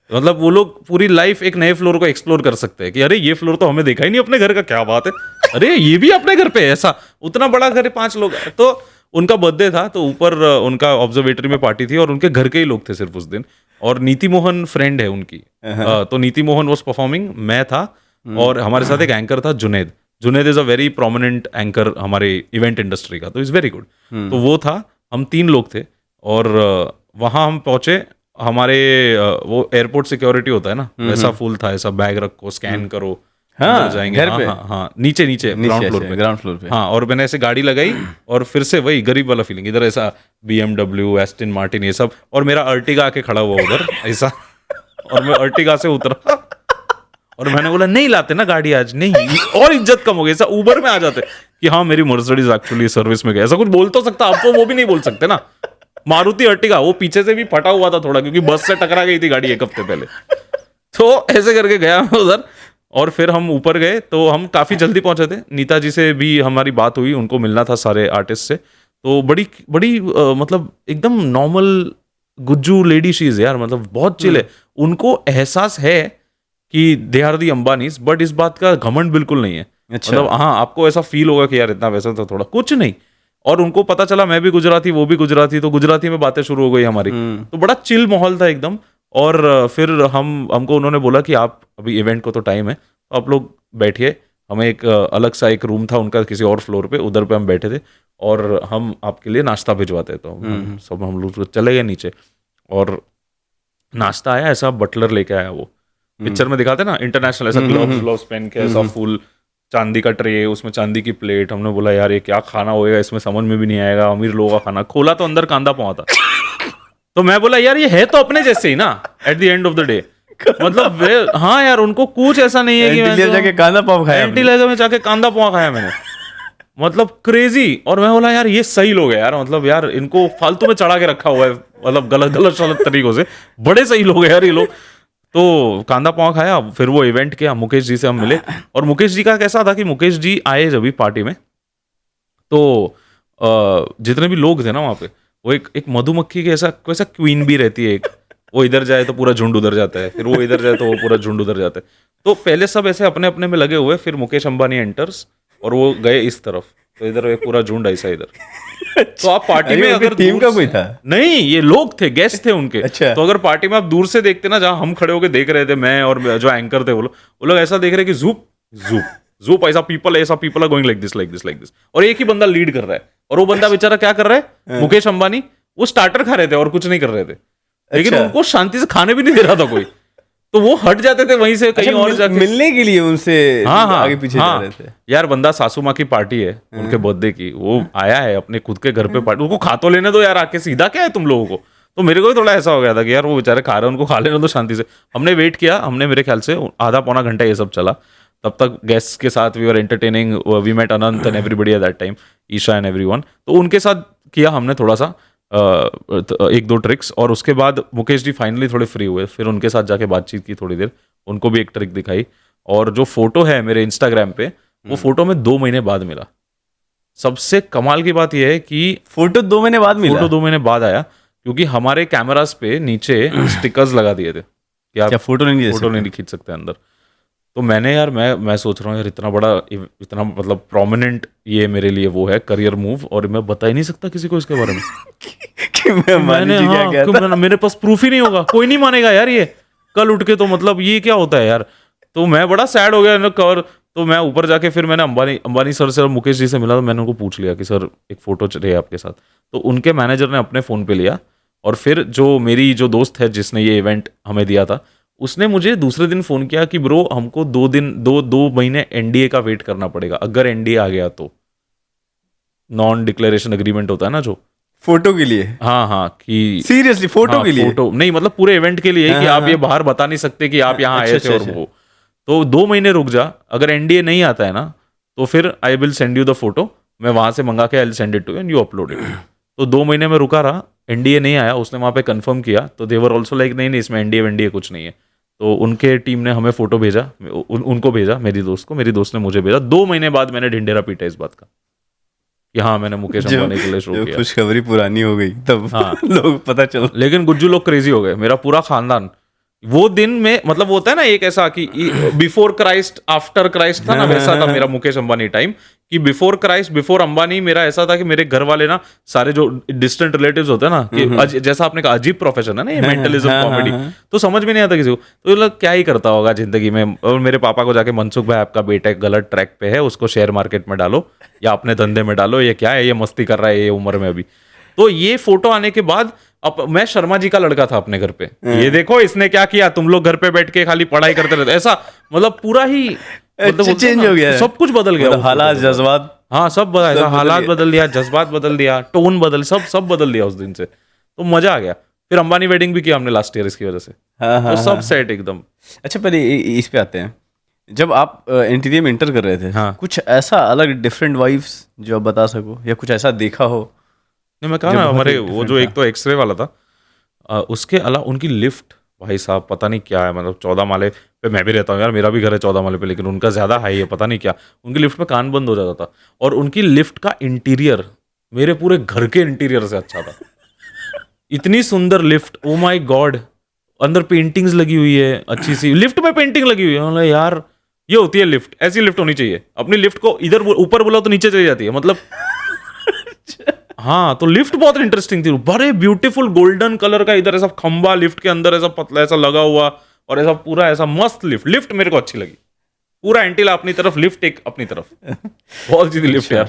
मतलब वो लोग पूरी लाइफ एक नए फ्लोर को एक्सप्लोर कर सकते हैं कि अरे ये फ्लोर तो हमें देखा ही नहीं अपने घर का, क्या बात है, अरे ये भी अपने घर पे है, ऐसा उतना बड़ा घर है, 5 लोग। तो उनका बर्थडे था, तो ऊपर उनका ऑब्जर्वेटरी में पार्टी थी और उनके घर के ही लोग थे सिर्फ उस दिन। और नीति मोहन फ्रेंड है उनकी, तो नीति मोहन वाज परफॉर्मिंग, मैं था, और हमारे साथ एक एंकर था Junaid. Junaid is a very prominent anchor हमारे इवेंट इंडस्ट्री का, तो इज वेरी गुड। तो वो था, हम 3 लोग थे, और वहां हम पहुंचे। हमारे वो एयरपोर्ट सिक्योरिटी होता है ना, वैसा फुल था, ऐसा बैग रखो, स्कैन करो, हाँ, अंदर जाएंगे। घर हाँ पे? हाँ हाँ, नीचे ग्राउंड फ्लोर पे। ग्राउंड फ्लोर पे। हाँ, और मैंने ऐसे गाड़ी लगाई और फिर से वही गरीब वाला फीलिंग, इधर ऐसा BMW, एस्टन मार्टिन, ये सब, और मेरा अर्टिगा आके खड़ा हुआ उधर ऐसा, और मैं अर्टिगा से उतरा और मैंने बोला नहीं लाते ना गाड़ी आज, नहीं, और इज्जत कम हो गई, ऐसा उबर में आ जाते कि हाँ मेरी मर्सिडीज एक्चुअली सर्विस में गई, ऐसा कुछ बोल तो सकता, अब तो वो भी नहीं बोल सकते ना। मारुति अर्टिगा, वो पीछे से भी फटा हुआ था थोड़ा, क्योंकि बस से टकरा गई थी गाड़ी 1 हफ्ते पहले। तो ऐसे करके गया मैं उधर, और फिर हम ऊपर गए, तो हम काफी जल्दी पहुंचे थे। नीता जी से भी हमारी बात हुई, उनको मिलना था सारे आर्टिस्ट से। तो बड़ी बड़ी मतलब एकदम नॉर्मल गुज्जू लेडी शीज यार, मतलब बहुत चिल है। उनको एहसास है कि they are the Ambanis, but इस बात का घमंड बिल्कुल नहीं है। अच्छा। मतलब हाँ, आपको ऐसा फील होगा कि यार इतना वैसा तो थोड़ा कुछ नहीं। और उनको पता चला मैं भी गुजराती, वो भी गुजराती, तो गुजराती में बातें शुरू हो गई हमारी। तो बड़ा चिल माहौल था एकदम। और फिर हमको उन्होंने बोला कि आप अभी इवेंट को तो टाइम है, तो आप लोग बैठिए। हमें एक अलग सा एक रूम था उनका किसी और फ्लोर पे, उधर पे हम बैठे थे, और हम आपके लिए नाश्ता भिजवाते। तो हम लोग चले गए नीचे, और नाश्ता आया, ऐसा बटलर लेके आया, वो पिक्चर में दिखाते ना इंटरनेशनल, ऐसा ग्लव्स पहन के, ऐसा फुल चांदी का ट्रे, उसमें चांदी की प्लेट। हमने बोला यार ये क्या खाना होएगा, इसमें समझ में भी नहीं आएगा, अमीर लोगों का खाना। खोला तो अंदर कांदा पोहा था। तो मैं बोला यार ये है तो अपने जैसे ही ना, at the end of the day. मतलब हाँ यार, उनको कुछ ऐसा नहीं है कि एंटीलिया जाके कांदा पाव खाया आपने? एंटीलिया में जाके कांदा पोहा खाया मैंने, मतलब क्रेजी। और मैं बोला यार ये सही लोग है यार, मतलब यार इनको फालतू में चढ़ा के रखा हुआ है, मतलब गलत तरीकों से, बड़े सही लोग है यार ये लोग। तो कांदा पोहा खाया, फिर वो इवेंट किया, मुकेश जी से हम मिले। और मुकेश जी का कैसा था कि मुकेश जी आए जब भी पार्टी में, तो जितने भी लोग थे ना वहाँ पे, वो एक मधुमक्खी के ऐसा क्वीन भी रहती है एक, वो इधर जाए तो पूरा झुंड उधर जाता है, फिर वो इधर जाए तो वो पूरा झुंड उधर जाता है। तो पहले सब ऐसे अपने अपने में लगे हुए, फिर मुकेश अंबानी एंटर्स, और वो गए इस तरफ, तो इधर पूरा झुंड ऐसा इधर। तो आप पार्टी में अगर टीम का कोई था? नहीं, ये लोग थे, गेस्ट थे उनके। अच्छा। तो अगर पार्टी में आप दूर से देखते ना, जहां हम खड़े होके देख रहे थे, मैं और जो एंकर थे, वो लोग ऐसा देख रहे कि जूप जूप जूप, ऐसा people are going like this, और एक ही बंदा लीड कर रहा है, और वो बंदा बेचारा क्या कर रहा है, मुकेश अंबानी, वो स्टार्टर खा रहे थे और कुछ नहीं कर रहे थे, लेकिन अच्छा। उनको शांति से खाने भी नहीं दे रहा था कोई। तो वो हट जाते थे वहीं से कहीं और जाके मिलने के लिए उनसे आगे पीछे जा रहे थे। यार बंदा सासू माँ की पार्टी है उनके बर्थडे की, वो आया है अपने खुद के घर पे पार्टी, उनको खा तो लेने दो यार, आके सीधा क्या है तुम लोगों को। तो मेरे को भी थोड़ा ऐसा हो गया था कि यार वो बेचारे खा रहे हैं, उनको खा लेना तो शांति से। हमने वेट किया, हमने मेरे ख्याल से आधा पौना घंटा ये सब चला। तब तक गेस्ट्स के साथ we were entertaining, we met Anant and everybody at that time, Isha and everyone. तो उनके साथ किया हमने थोड़ा सा एक दो ट्रिक्स, और उसके बाद मुकेश जी फाइनली थोड़े फ्री हुए, फिर उनके साथ जाके बातचीत की थोड़ी देर, उनको भी एक ट्रिक दिखाई। और जो फोटो है मेरे इंस्टाग्राम पे, वो फोटो में 2 महीने बाद मिला। सबसे कमाल की बात यह है कि फोटो 2 महीने बाद मिला? फोटो 2 महीने बाद आया, क्योंकि हमारे कैमरास पे नीचे स्टिकर्स लगा दिए थे कि आप क्या फोटो नहीं खींच सकते अंदर। तो मैंने यार मैं सोच रहा हूँ यार, इतना मतलब प्रोमिनेंट ये मेरे लिए वो है करियर मूव, और मैं बता ही नहीं सकता किसी को इसके बारे में। कि मैंने मेरे पास प्रूफ ही नहीं होगा, कोई नहीं मानेगा यार ये कल उठ के, तो मतलब ये क्या होता है यार। तो मैं बड़ा सैड हो गया कवर। तो मैं ऊपर जाके फिर मैंने अंबानी सर से और मुकेश जी से मिला, तो मैंने उनको पूछ लिया कि सर एक फोटो चाहिए आपके साथ। तो उनके मैनेजर ने अपने फ़ोन पे लिया, और फिर जो मेरी जो दोस्त है जिसने ये इवेंट हमें दिया था, उसने मुझे दूसरे दिन फ़ोन किया कि ब्रो हमको 2 महीने एनडीए का वेट करना पड़ेगा, अगर एनडीए आ गया तो। नॉन डिक्लेरेशन एग्रीमेंट होता है ना जो, फोटो के लिए? हाँ कि सीरियसली फोटो के लिए? फोटो नहीं, मतलब पूरे इवेंट के लिए कि आप ये बाहर बता नहीं सकते कि आप यहाँ आए थे और वो। तो 2 महीने रुक जा, अगर एनडीए नहीं आता है ना तो फिर I will send you the photo, मैं वहां से मंगा के I will send it to you and you upload it. तो 2 महीने में रुका रहा, एनडीए नहीं आया, उसने वहां पे कंफर्म किया, तो दे वर ऑल्सो लाइक नहीं इसमें एनडीए कुछ नहीं है। तो उनके टीम ने हमें फोटो भेजा, उनको भेजा, मेरी दोस्त को, मेरी दोस्त ने मुझे भेजा। 2 महीने बाद मैंने ढिंढेरा पीटा इस बात का कि हाँ मैंने मुकेश अंबानी के लिए शो किया। खुशखबरी पुरानी हो गई तब। हाँ लोग पता चल, लेकिन गुज्जू लोग क्रेजी हो गए, मेरा पूरा खानदान वो दिन में, मतलब वो होता है ना एक ऐसा कि बिफोर क्राइस्ट आफ्टर क्राइस्ट था ना, वैसा था मेरा मुकेश अंबानी टाइम, कि बिफोर क्राइस्ट बिफोर अंबानी मेरा ऐसा था कि मेरे घर वाले ना सारे जो डिस्टेंट रिलेटिव्स होते हैं ना, कि जैसा आपने कहा अजीब प्रोफेशन है ना ये मेंटलिज्म कॉमेडी, तो समझ में नहीं आता किसी को, तो ये लोग क्या ही करता होगा जिंदगी में। और मेरे पापा को जाके मनसुख भाई आपका बेटा गलत ट्रैक पे है, उसको शेयर मार्केट में डालो या अपने धंधे में डालो, ये क्या है, ये मस्ती कर रहा है ये उम्र में अभी। तो ये फोटो आने के बाद अब मैं शर्मा जी का लड़का था अपने घर पे, ये देखो इसने क्या किया, तुम लोग घर पे बैठ के खाली पढ़ाई करते रहते, ऐसा मतलब पूरा ही चेंज हो गया, सब कुछ बदल गया, हालात जज्बात, हाँ सब बदल, हालात बदल दिया, जज्बात बदल दिया, टोन बदल, सब बदल दिया उस दिन से। तो मजा आ गया। फिर अंबानी वेडिंग भी किया हमने लास्ट ईयर इसकी वजह से, तो सब सेट एकदम। अच्छा पहले इस पे आते हैं, जब आप एनटीए में इंटर कर रहे थे, हाँ, कुछ ऐसा अलग डिफरेंट वाइब्स जो आप बता सको, या कुछ ऐसा देखा हो? नहीं मैं कहा ना, हमारे वो जो एक तो एक्सरे वाला था, उसके अलावा उनकी लिफ्ट भाई साहब पता नहीं क्या है, मतलब 14 माले पे मैं भी रहता हूँ यार, मेरा भी घर है 14 माले पे, लेकिन उनका ज़्यादा हाई है, पता नहीं क्या, उनकी लिफ्ट में कान बंद हो जाता था। और उनकी लिफ्ट का इंटीरियर मेरे पूरे घर के इंटीरियर से अच्छा था। इतनी सुंदर लिफ्ट, ओ माय गॉड, अंदर पेंटिंग्स लगी हुई है, अच्छी सी लिफ्ट में पेंटिंग लगी हुई है। मतलब यार ये होती है लिफ्ट, ऐसी लिफ्ट होनी चाहिए। अपनी लिफ्ट को इधर ऊपर बुलाओ तो नीचे चली जाती है, मतलब हाँ। तो लिफ्ट बहुत इंटरेस्टिंग थी, बड़े ब्यूटीफुल गोल्डन कलर का इधर ऐसा खंबा, लिफ्ट के अंदर ऐसा पतला ऐसा लगा हुआ, और ऐसा पूरा ऐसा मस्त लिफ्ट मेरे को अच्छी लगी। पूरा एंटीला अपनी तरफ, लिफ्ट एक अपनी तरफ, बहुत सीधी लिफ्ट यार।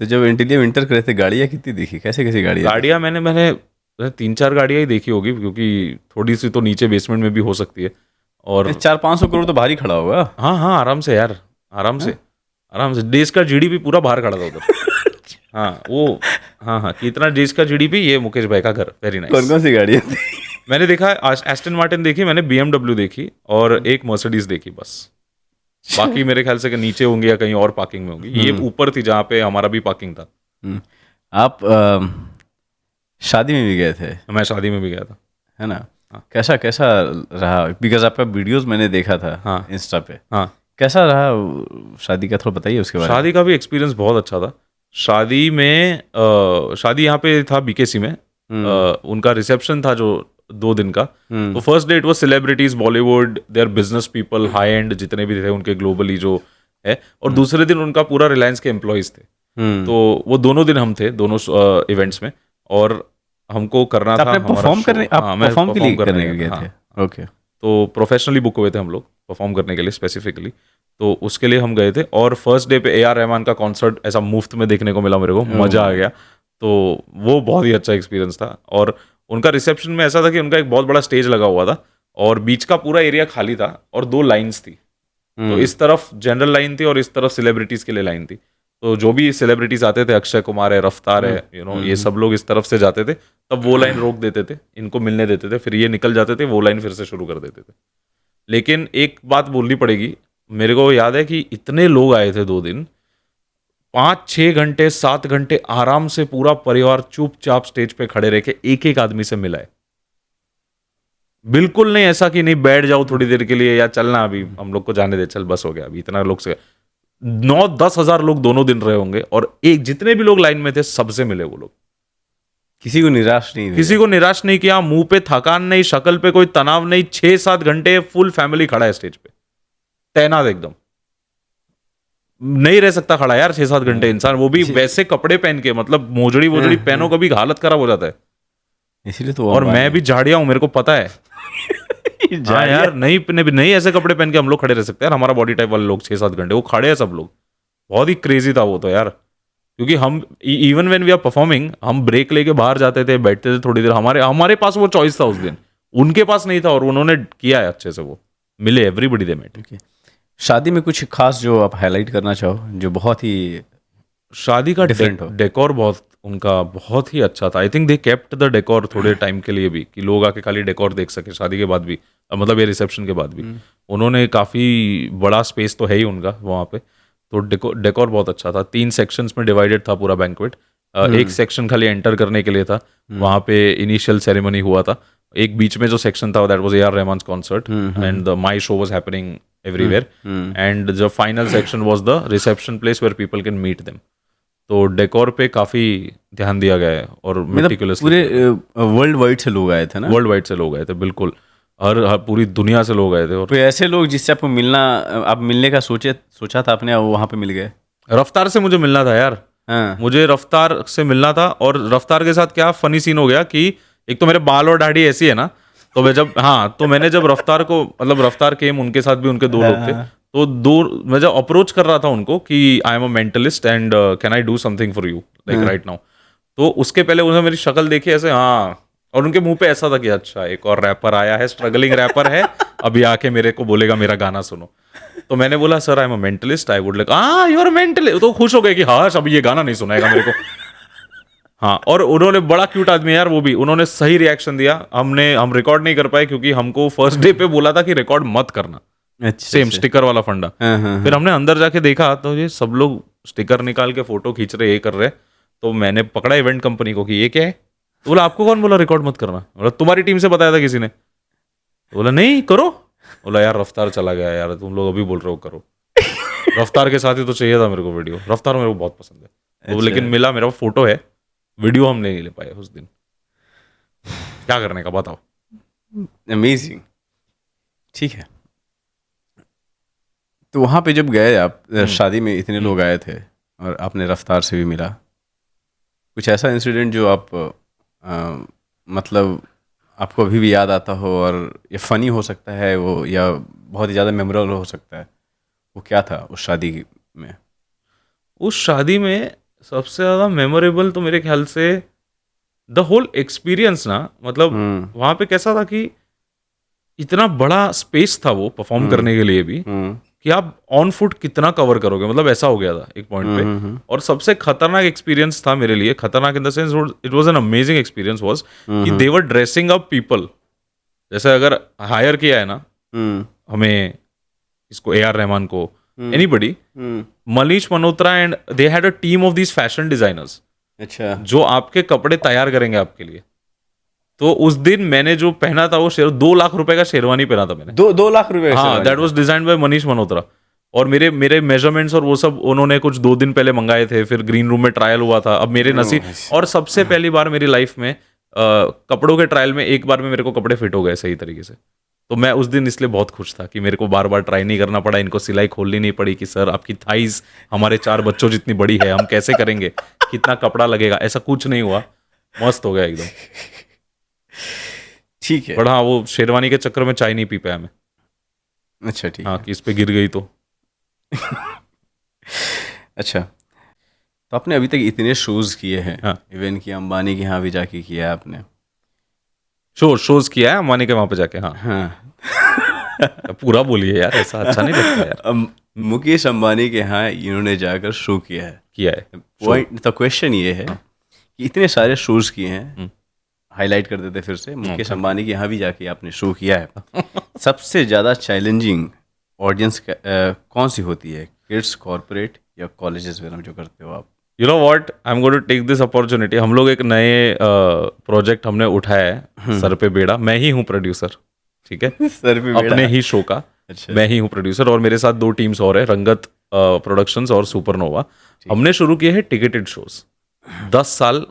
तो जब एनटीए में इंटर करे थे, गाड़ियाँ कितनी देखी, कैसे कैसी गाड़ियाँ मैंने 3-4 गाड़ियाँ ही देखी होगी, क्योंकि थोड़ी सी तो नीचे बेसमेंट में भी हो सकती है। और 400-500 करोड़ तो बाहर ही खड़ा होगा। हाँ आराम से यार, आराम से देश का जीडीपी पूरा बाहर खड़ा था उधर। हाँ वो हाँ कितना देश का जीडीपी, ये मुकेश भाई का घर, वेरी नाइस। कौन सी गाड़ियाँ थी? मैंने देखा एस्टन मार्टिन देखी, मैंने BMW देखी, और एक मर्सिडीज देखी बस। बाकी मेरे ख्याल से कि नीचे होंगी या कहीं और पार्किंग में होंगी, ये ऊपर थी जहाँ पे हमारा भी पार्किंग था। आप शादी में भी गए थे? मैं शादी में भी गया था, है ना? कैसा रहा? बिकॉज आपका वीडियोस मैंने देखा था, हाँ, इंस्टा पे। हाँ, कैसा रहा शादी का, थोड़ा बताइए उसके बारे में। शादी का भी एक्सपीरियंस बहुत अच्छा था। शादी में शादी यहाँ पे था बीकेसी में, उनका रिसेप्शन था जो 2 दिन का। तो first day it was celebrities, Bollywood, their business people, high and जितने भी थे उनके ग्लोबली जो है, और दूसरे दिन उनका पूरा रिलायंस के एम्प्लॉयज थे। तो वो दोनों दिन हम थे दोनों इवेंट्स में, और हमको करना था परफॉर्म करने के लिए गए थे? ओके। तो प्रोफेशनली बुक हुए थे हम लोग परफॉर्म करने के लिए स्पेसिफिकली, तो उसके लिए हम गए थे। और फर्स्ट डे पे AR रहमान का कॉन्सर्ट ऐसा मुफ्त में देखने को मिला मेरे को, मजा आ गया। तो वो बहुत ही अच्छा एक्सपीरियंस था। और उनका रिसेप्शन में ऐसा था कि उनका एक बहुत बड़ा स्टेज लगा हुआ था, और बीच का पूरा एरिया खाली था, और 2 लाइन्स थी। तो इस तरफ जनरल लाइन थी और इस तरफ सेलिब्रिटीज के लिए लाइन थी। तो जो भी सेलिब्रिटीज आते थे, अक्षय कुमार है, रफ्तार है, ये सब लोग इस तरफ से जाते थे, तब वो लाइन रोक देते थे, इनको मिलने देते थे, फिर ये निकल जाते थे, वो लाइन फिर से शुरू कर देते थे। लेकिन एक बात बोलनी पड़ेगी, मेरे को याद है कि इतने लोग आए थे 2 दिन, 5-6 घंटे 7 घंटे आराम से पूरा परिवार चुपचाप स्टेज पे खड़े रह के एक एक आदमी से मिला है। बिल्कुल नहीं ऐसा कि नहीं बैठ जाओ थोड़ी देर के लिए या चलना, अभी हम लोग को जाने दे, चल बस हो गया, अभी इतना लोग से 9-10 हजार लोग दोनों दिन रहे होंगे, और एक जितने भी लोग लाइन में थे सबसे मिले वो लोग। किसी को निराश नहीं किसी को निराश नहीं किया, मुंह पे थकान नहीं, शक्ल पे कोई तनाव नहीं, 6-7 घंटे फुल फैमिली खड़ा है स्टेज पे, तैनात एकदम। नहीं रह सकता खड़ा यार 6-7 घंटे इंसान, वो भी वैसे कपड़े पहन के, मतलब मोजड़ी वोजड़ी पहनो, कभी हालत खराब हो जाता है। इसलिए तो और मैं भी झाड़िया हूं, मेरे को पता है। हाँ यार, नहीं ऐसे कपड़े पहन के हम लोग खड़े रह सकते हैं यार, हमारा बॉडी टाइप वाले लोग 6-7 घंटे वो खड़े हैं सब लोग। बहुत ही क्रेजी था वो तो यार, क्योंकि हम even when we are performing, हम ब्रेक लेके बाहर जाते थे, बैठते थे थोड़ी देर, हमारे पास वो चॉइस था उस दिन, उनके पास नहीं था, और उन्होंने किया है अच्छे से, वो मिले, एवरीबडी दे मेट। शादी में कुछ खास जो आप हाईलाइट करना चाहो, जो बहुत ही शादी का डिफरेंट हो? डेकोर बहुत उनका बहुत ही अच्छा था। I think they kept the decor थोड़े टाइम के लिए भी, कि लोग आके खाली डेकोर देख सके शादी के बाद भी, मतलब ये रिसेप्शन के बाद भी। उन्होंने काफ़ी बड़ा स्पेस तो है ही उनका वहाँ पे, तो डेकोर बहुत अच्छा था। 3 सेक्शंस में डिवाइडेड था पूरा बैंक्वेट। एक सेक्शन खाली एंटर करने के लिए था, वहाँ पे इनिशियल सेरेमनी हुआ था। एक बीच में जो सेक्शन था that was A R Rahman's concert, and the my show was happening everywhere, and the final section was the reception place where people can meet them. तो डेकोर पे काफी ध्यान दिया गया है, और मेटिकुलसली पूरे वर्ल्ड वाइड से लोग आए थे ना? वर्ल्ड वाइड से लोग आए थे, बिल्कुल, हर पूरी दुनिया से लोग आए थे। और कोई ऐसे लोग जिससे आपको आप मिलने का सोचा था आपने, वहां पे मिल गए? रफ्तार से मुझे मिलना था यार। हाँ। मुझे रफ्तार से मिलना था, और रफ्तार के साथ क्या फनी सीन हो गया कि एक तो मेरे बाल और दाढ़ी ऐसी है ना, तो मैंने जब रफ्तार को, मतलब रफ्तार केम, उनके साथ भी उनके 2 लोग थे, तो मैं जब अप्रोच कर रहा था उनको कि आई am a mentalist and can I do something for you like right now, तो उसके पहले उन्होंने मेरी शक्ल देखी ऐसे, हाँ, और उनके मुंह पे ऐसा था कि अच्छा एक और रैपर आया है, स्ट्रगलिंग रैपर है, अभी आके मेरे को बोलेगा मेरा गाना सुनो। तो मैंने बोला sir I am a mentalist, I would like, you are mentalist. तो खुश हो गए कि हाँ अभी ये गाना नहीं सुनाएगा मेरे को। हाँ, और उन्होंने, बड़ा क्यूट आदमी है यार वो भी, उन्होंने सही रिएक्शन दिया। हम रिकॉर्ड नहीं कर पाए क्योंकि हमको फर्स्ट डे पे बोला था कि रिकॉर्ड मत करना। सेम स्टिकर वाला फंडा। फिर हमने अंदर जाके देखा तो ये सब लोग स्टिकर निकाल के फोटो खींच रहे, ये कर रहे। तो मैंने पकड़ा इवेंट कंपनी को कि ये क्या है। तो बोला आपको कौन बोला रिकॉर्ड मत करना? बोला तुम्हारी टीम से बताया था किसी ने। तो बोला नहीं करो। बोला यार रफ्तार चला गया यार, तुम लोग अभी बोल रहे हो करो। रफ्तार के साथ ही तो चाहिए था मेरे को वीडियो, रफ्तार मेरे को बहुत पसंद है। तो लेकिन मिला, मेरा फोटो है, वीडियो हम नहीं ले पाए उस दिन। क्या करने का बताओ। अमेजिंग। ठीक है, तो वहाँ पे जब गए आप, शादी में इतने लोग आए थे और आपने रफ्तार से भी मिला, कुछ ऐसा इंसिडेंट जो आप मतलब आपको अभी भी याद आता हो, और ये फनी हो सकता है वो, या बहुत ही ज़्यादा मेमोरेबल हो सकता है, वो क्या था उस शादी में? उस शादी में सबसे ज़्यादा मेमोरेबल तो मेरे ख्याल से द होल एक्सपीरियंस ना, मतलब वहाँ पे कैसा था कि इतना बड़ा स्पेस था वो परफॉर्म करने के लिए भी, कि आप ऑन फुट कितना कवर करोगे, मतलब ऐसा हो गया था एक पॉइंट पे। और सबसे खतरनाक एक्सपीरियंस था मेरे लिए, खतरनाक in the sense it was an amazing experience was कि दे वर ड्रेसिंग अप पीपल। जैसे अगर हायर किया है ना हमें, इसको AR रहमान को, anybody, Manish Malhotra, and they had a team of these fashion designers, अच्छा, जो आपके कपड़े तैयार करेंगे आपके लिए। तो उस दिन मैंने जो पहना था वो 2 लाख रुपए का शेरवानी पहना था मैंने। 2 लाख रुपए? हाँ, that was designed by Manish Malhotra. और मेरे मेजरमेंट्स और वो सब उन्होंने कुछ 2 दिन पहले मंगाए थे, फिर ग्रीन रूम में ट्रायल हुआ था। अब मेरे नसीब, और सबसे पहली बार मेरी लाइफ में कपड़ों के ट्रायल में एक बार में मेरे को कपड़े फिट हो गए सही तरीके से। तो मैं उस दिन इसलिए बहुत खुश था कि मेरे को बार बार ट्राई नहीं करना पड़ा, इनको सिलाई खोलनी नहीं पड़ी कि सर आपकी थाइज हमारे 4 बच्चों जितनी बड़ी है, हम कैसे करेंगे, कितना कपड़ा लगेगा, ऐसा कुछ नहीं हुआ। मस्त हो गया एकदम। ठीक है, बट हाँ, वो शेरवानी के चक्कर में चाय नहीं पी पाया मैं। अच्छा ठीक हाँ, कि इस पे गिर गई तो। अच्छा, तो आपने अभी तक इतने शोज किए हैं, हाँ। इवन कि अंबानी के यहाँ भी जाके किया है आपने, शोज किया है अंबानी के वहां पे जाके। हाँ, हाँ। पूरा बोलिए यार, ऐसा अच्छा नहीं लगता यार। मुकेश अंबानी के यहाँ इन्होंने जाकर शो किया है। किया है। पॉइंट तो क्वेश्चन ये है कि इतने सारे शोज किए हैं, हम्म। हाईलाइट कर देते फिर से, मुकेश thank अंबानी के यहाँ भी जाके आपने शो किया है। सबसे ज़्यादा चैलेंजिंग ऑडियंस कौन सी होती है, किड्स, कॉर्पोरेट या कॉलेजेस वगैरह में जो करते हो आप? You know what, I am going to take this opportunity. हम लोग एक नए प्रोजेक्ट हमने उठाया है, सर पे बेड़ा। मैं ही हूँ प्रोड्यूसर, ठीक है, सर पे बेड़ा। अपने ही शो का। अच्छा। मैं ही हूँ प्रोड्यूसर और मेरे साथ 2 टीम्स और है, रंगत प्रोडक्शंस और सुपरनोवा। हमने शुरू किए हैं टिकटेड शोज। 10 साल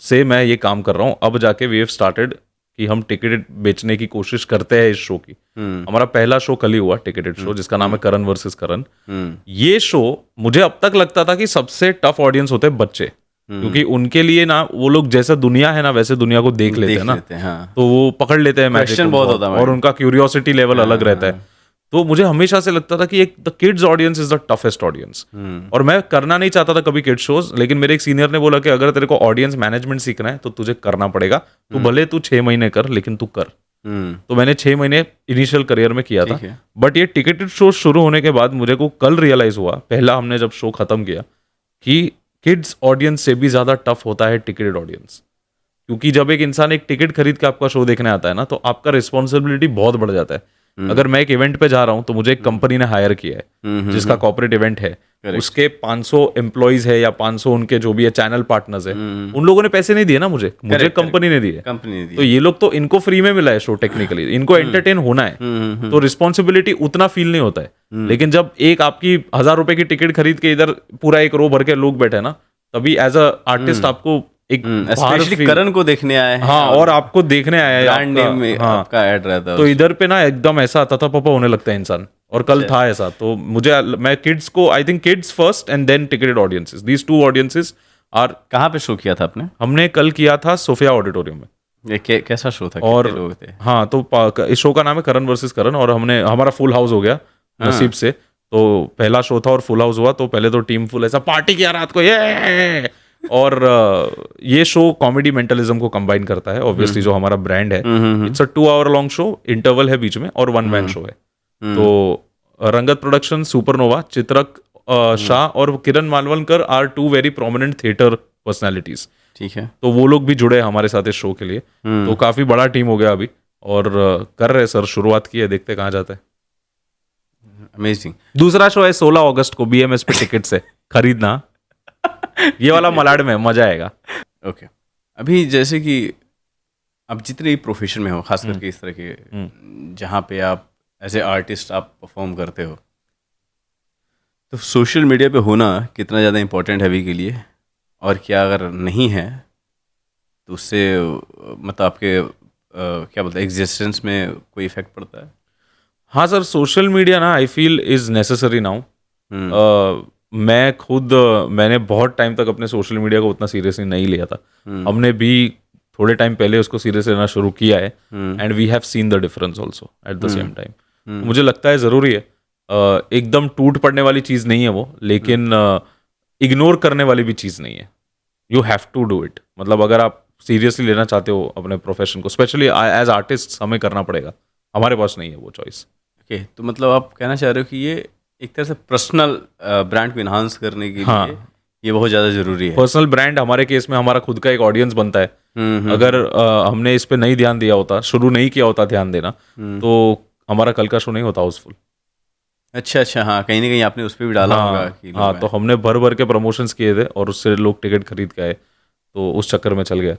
से मैं ये काम कर रहा हूँ। अब जाके वी हैव स्टार्टेड कि हम टिकट बेचने की कोशिश करते हैं इस शो की। हमारा पहला शो कल ही हुआ, टिकटेड शो, जिसका नाम है करण वर्सेस करण। ये शो मुझे अब तक लगता था कि सबसे टफ ऑडियंस होते हैं बच्चे, क्योंकि उनके लिए ना वो लोग जैसा दुनिया है ना वैसे दुनिया को देख लेते हैं ना, हाँ। तो वो पकड़ लेते हैं मैजिक Question को बहुत होता है और उनका क्यूरियोसिटी लेवल अलग रहता है। तो मुझे हमेशा से लगता था कि एक the kids audience is the toughest audience, और मैं करना नहीं चाहता था कभी किड्स शोज। लेकिन मेरे एक सीनियर ने बोला कि अगर तेरे को ऑडियंस मैनेजमेंट सीखना है तो तुझे करना पड़ेगा, तू भले तू 6 महीने कर लेकिन तू कर। तो मैंने 6 महीने इनिशियल करियर में किया था। ठीक है। बट ये टिकटेड शो शुरू होने के बाद मुझे को कल रियलाइज हुआ, पहला हमने जब शो खत्म किया, कि किड्स ऑडियंस से भी ज्यादा टफ होता है टिकटेड ऑडियंस। क्योंकि जब एक इंसान एक टिकट खरीद के आपका शो देखने आता है ना, तो आपका रिस्पॉन्सिबिलिटी बहुत बढ़ जाता है। अगर मैं एक इवेंट पे जा रहा हूं तो मुझे एक कंपनी ने हायर किया है जिसका कॉर्पोरेट इवेंट है, उसके 500 एम्प्लॉइज है या 500 उनके जो भी है चैनल पार्टनर्स है, उन लोगों ने पैसे नहीं दिए ना मुझे कंपनी ने दिए। कंपनी ने दिए। तो ये लोग तो, इनको फ्री में मिला है शो, टेक्निकली इनको एंटरटेन होना है, तो रिस्पॉन्सिबिलिटी उतना फील नहीं होता है। लेकिन जब एक आपकी 1000 रुपए की टिकट खरीद के इधर पूरा एक रो भर के लोग बैठे ना, तभी एज अ आर्टिस्ट आपको एक स्पेशली करण को देखने आए हैं। हाँ, और आपको देखने आया है, ब्रांड नेम में आपका ऐड रहता है, तो इधर पे ना एकदम ऐसा तथा पपा होने लगता है इंसान। और कल था ऐसा, तो मुझे, मैं किड्स को, I think kids first and then ticketed audiences, these 2 audiences are. कहाँ पे शो किया था आपने? हमने कल किया था सोफिया ऑडिटोरियम में। ये कैसा शो था, और कितने लोग थे? हाँ, तो इस शो का नाम है करण वर्सेस करण, और हमारा फुल हाउस हो गया नसीब से। तो पहला शो था और फुल हाउस हुआ, तो पहले तो टीम फुल ऐसा पार्टी किया रात को, ये। और ये शो कॉमेडी मेंटलिज्म को कंबाइन करता है, ऑब्वियसली जो हमारा ब्रांड है। It's a 2 hour long show, interval है बीच में, और 1 मैन शो है। तो रंगत प्रोडक्शन, सुपरनोवा, चित्रक शाह और Kiran Malvankar are 2 very prominent theatre personalities. ठीक है। तो वो लोग भी जुड़े हमारे साथ इस शो के लिए। तो काफी बड़ा टीम हो गया अभी, और कर रहे सर, शुरुआत की है, देखते कहाँ जाते हैं। अमेजिंग। दूसरा शो है 16 अगस्त को, BMS पे टिकट से खरीदना। ये वाला मलाड में मजा आएगा। ओके। अभी जैसे कि आप जितने भी प्रोफेशन में हो, खास करके इस तरह के जहाँ पे आप एज ए आर्टिस्ट आप परफॉर्म करते हो, तो सोशल मीडिया पे होना कितना ज़्यादा इम्पोर्टेंट है अभी के लिए, और क्या अगर नहीं है तो उससे मतलब आपके क्या बोलते हैं, एग्जिस्टेंस में कोई इफेक्ट पड़ता है? हाँ सर, सोशल मीडिया ना I feel is necessary now. मैं खुद मैंने बहुत टाइम तक अपने सोशल मीडिया को उतना सीरियसली नहीं लिया था। हमने भी थोड़े टाइम पहले उसको सीरियस लेना शुरू किया है, and we have seen the difference also at the same time. मुझे लगता है ज़रूरी है, एकदम टूट पड़ने वाली चीज़ नहीं है वो, लेकिन इग्नोर करने वाली भी चीज़ नहीं है। You have to do it. मतलब अगर आप सीरियसली लेना चाहते हो अपने प्रोफेशन को, स्पेशली एज आर्टिस्ट, हमें करना पड़ेगा, हमारे पास नहीं है वो चॉइस। ओके, तो मतलब आप कहना चाह रहे हो कि ये एक तरह से पर्सनल ब्रांड को इन्हांस करने के लिए ये बहुत ज़्यादा ज़रूरी है। पर्सनल ब्रांड, हमारे केस में हमारा खुद का एक ऑडियंस बनता है। अगर हमने इस पे नहीं ध्यान दिया होता, शुरू नहीं किया होता ध्यान देना, तो हमारा कल का शो नहीं होता हाउसफुल। अच्छा, हाँ, कहीं ना कहीं आपने उस पर भी डाला होगा कि हाँ, तो हमने भर भर के प्रमोशंस किए थे और उससे लोग टिकट खरीद के आए, तो उस चक्कर में चल गया।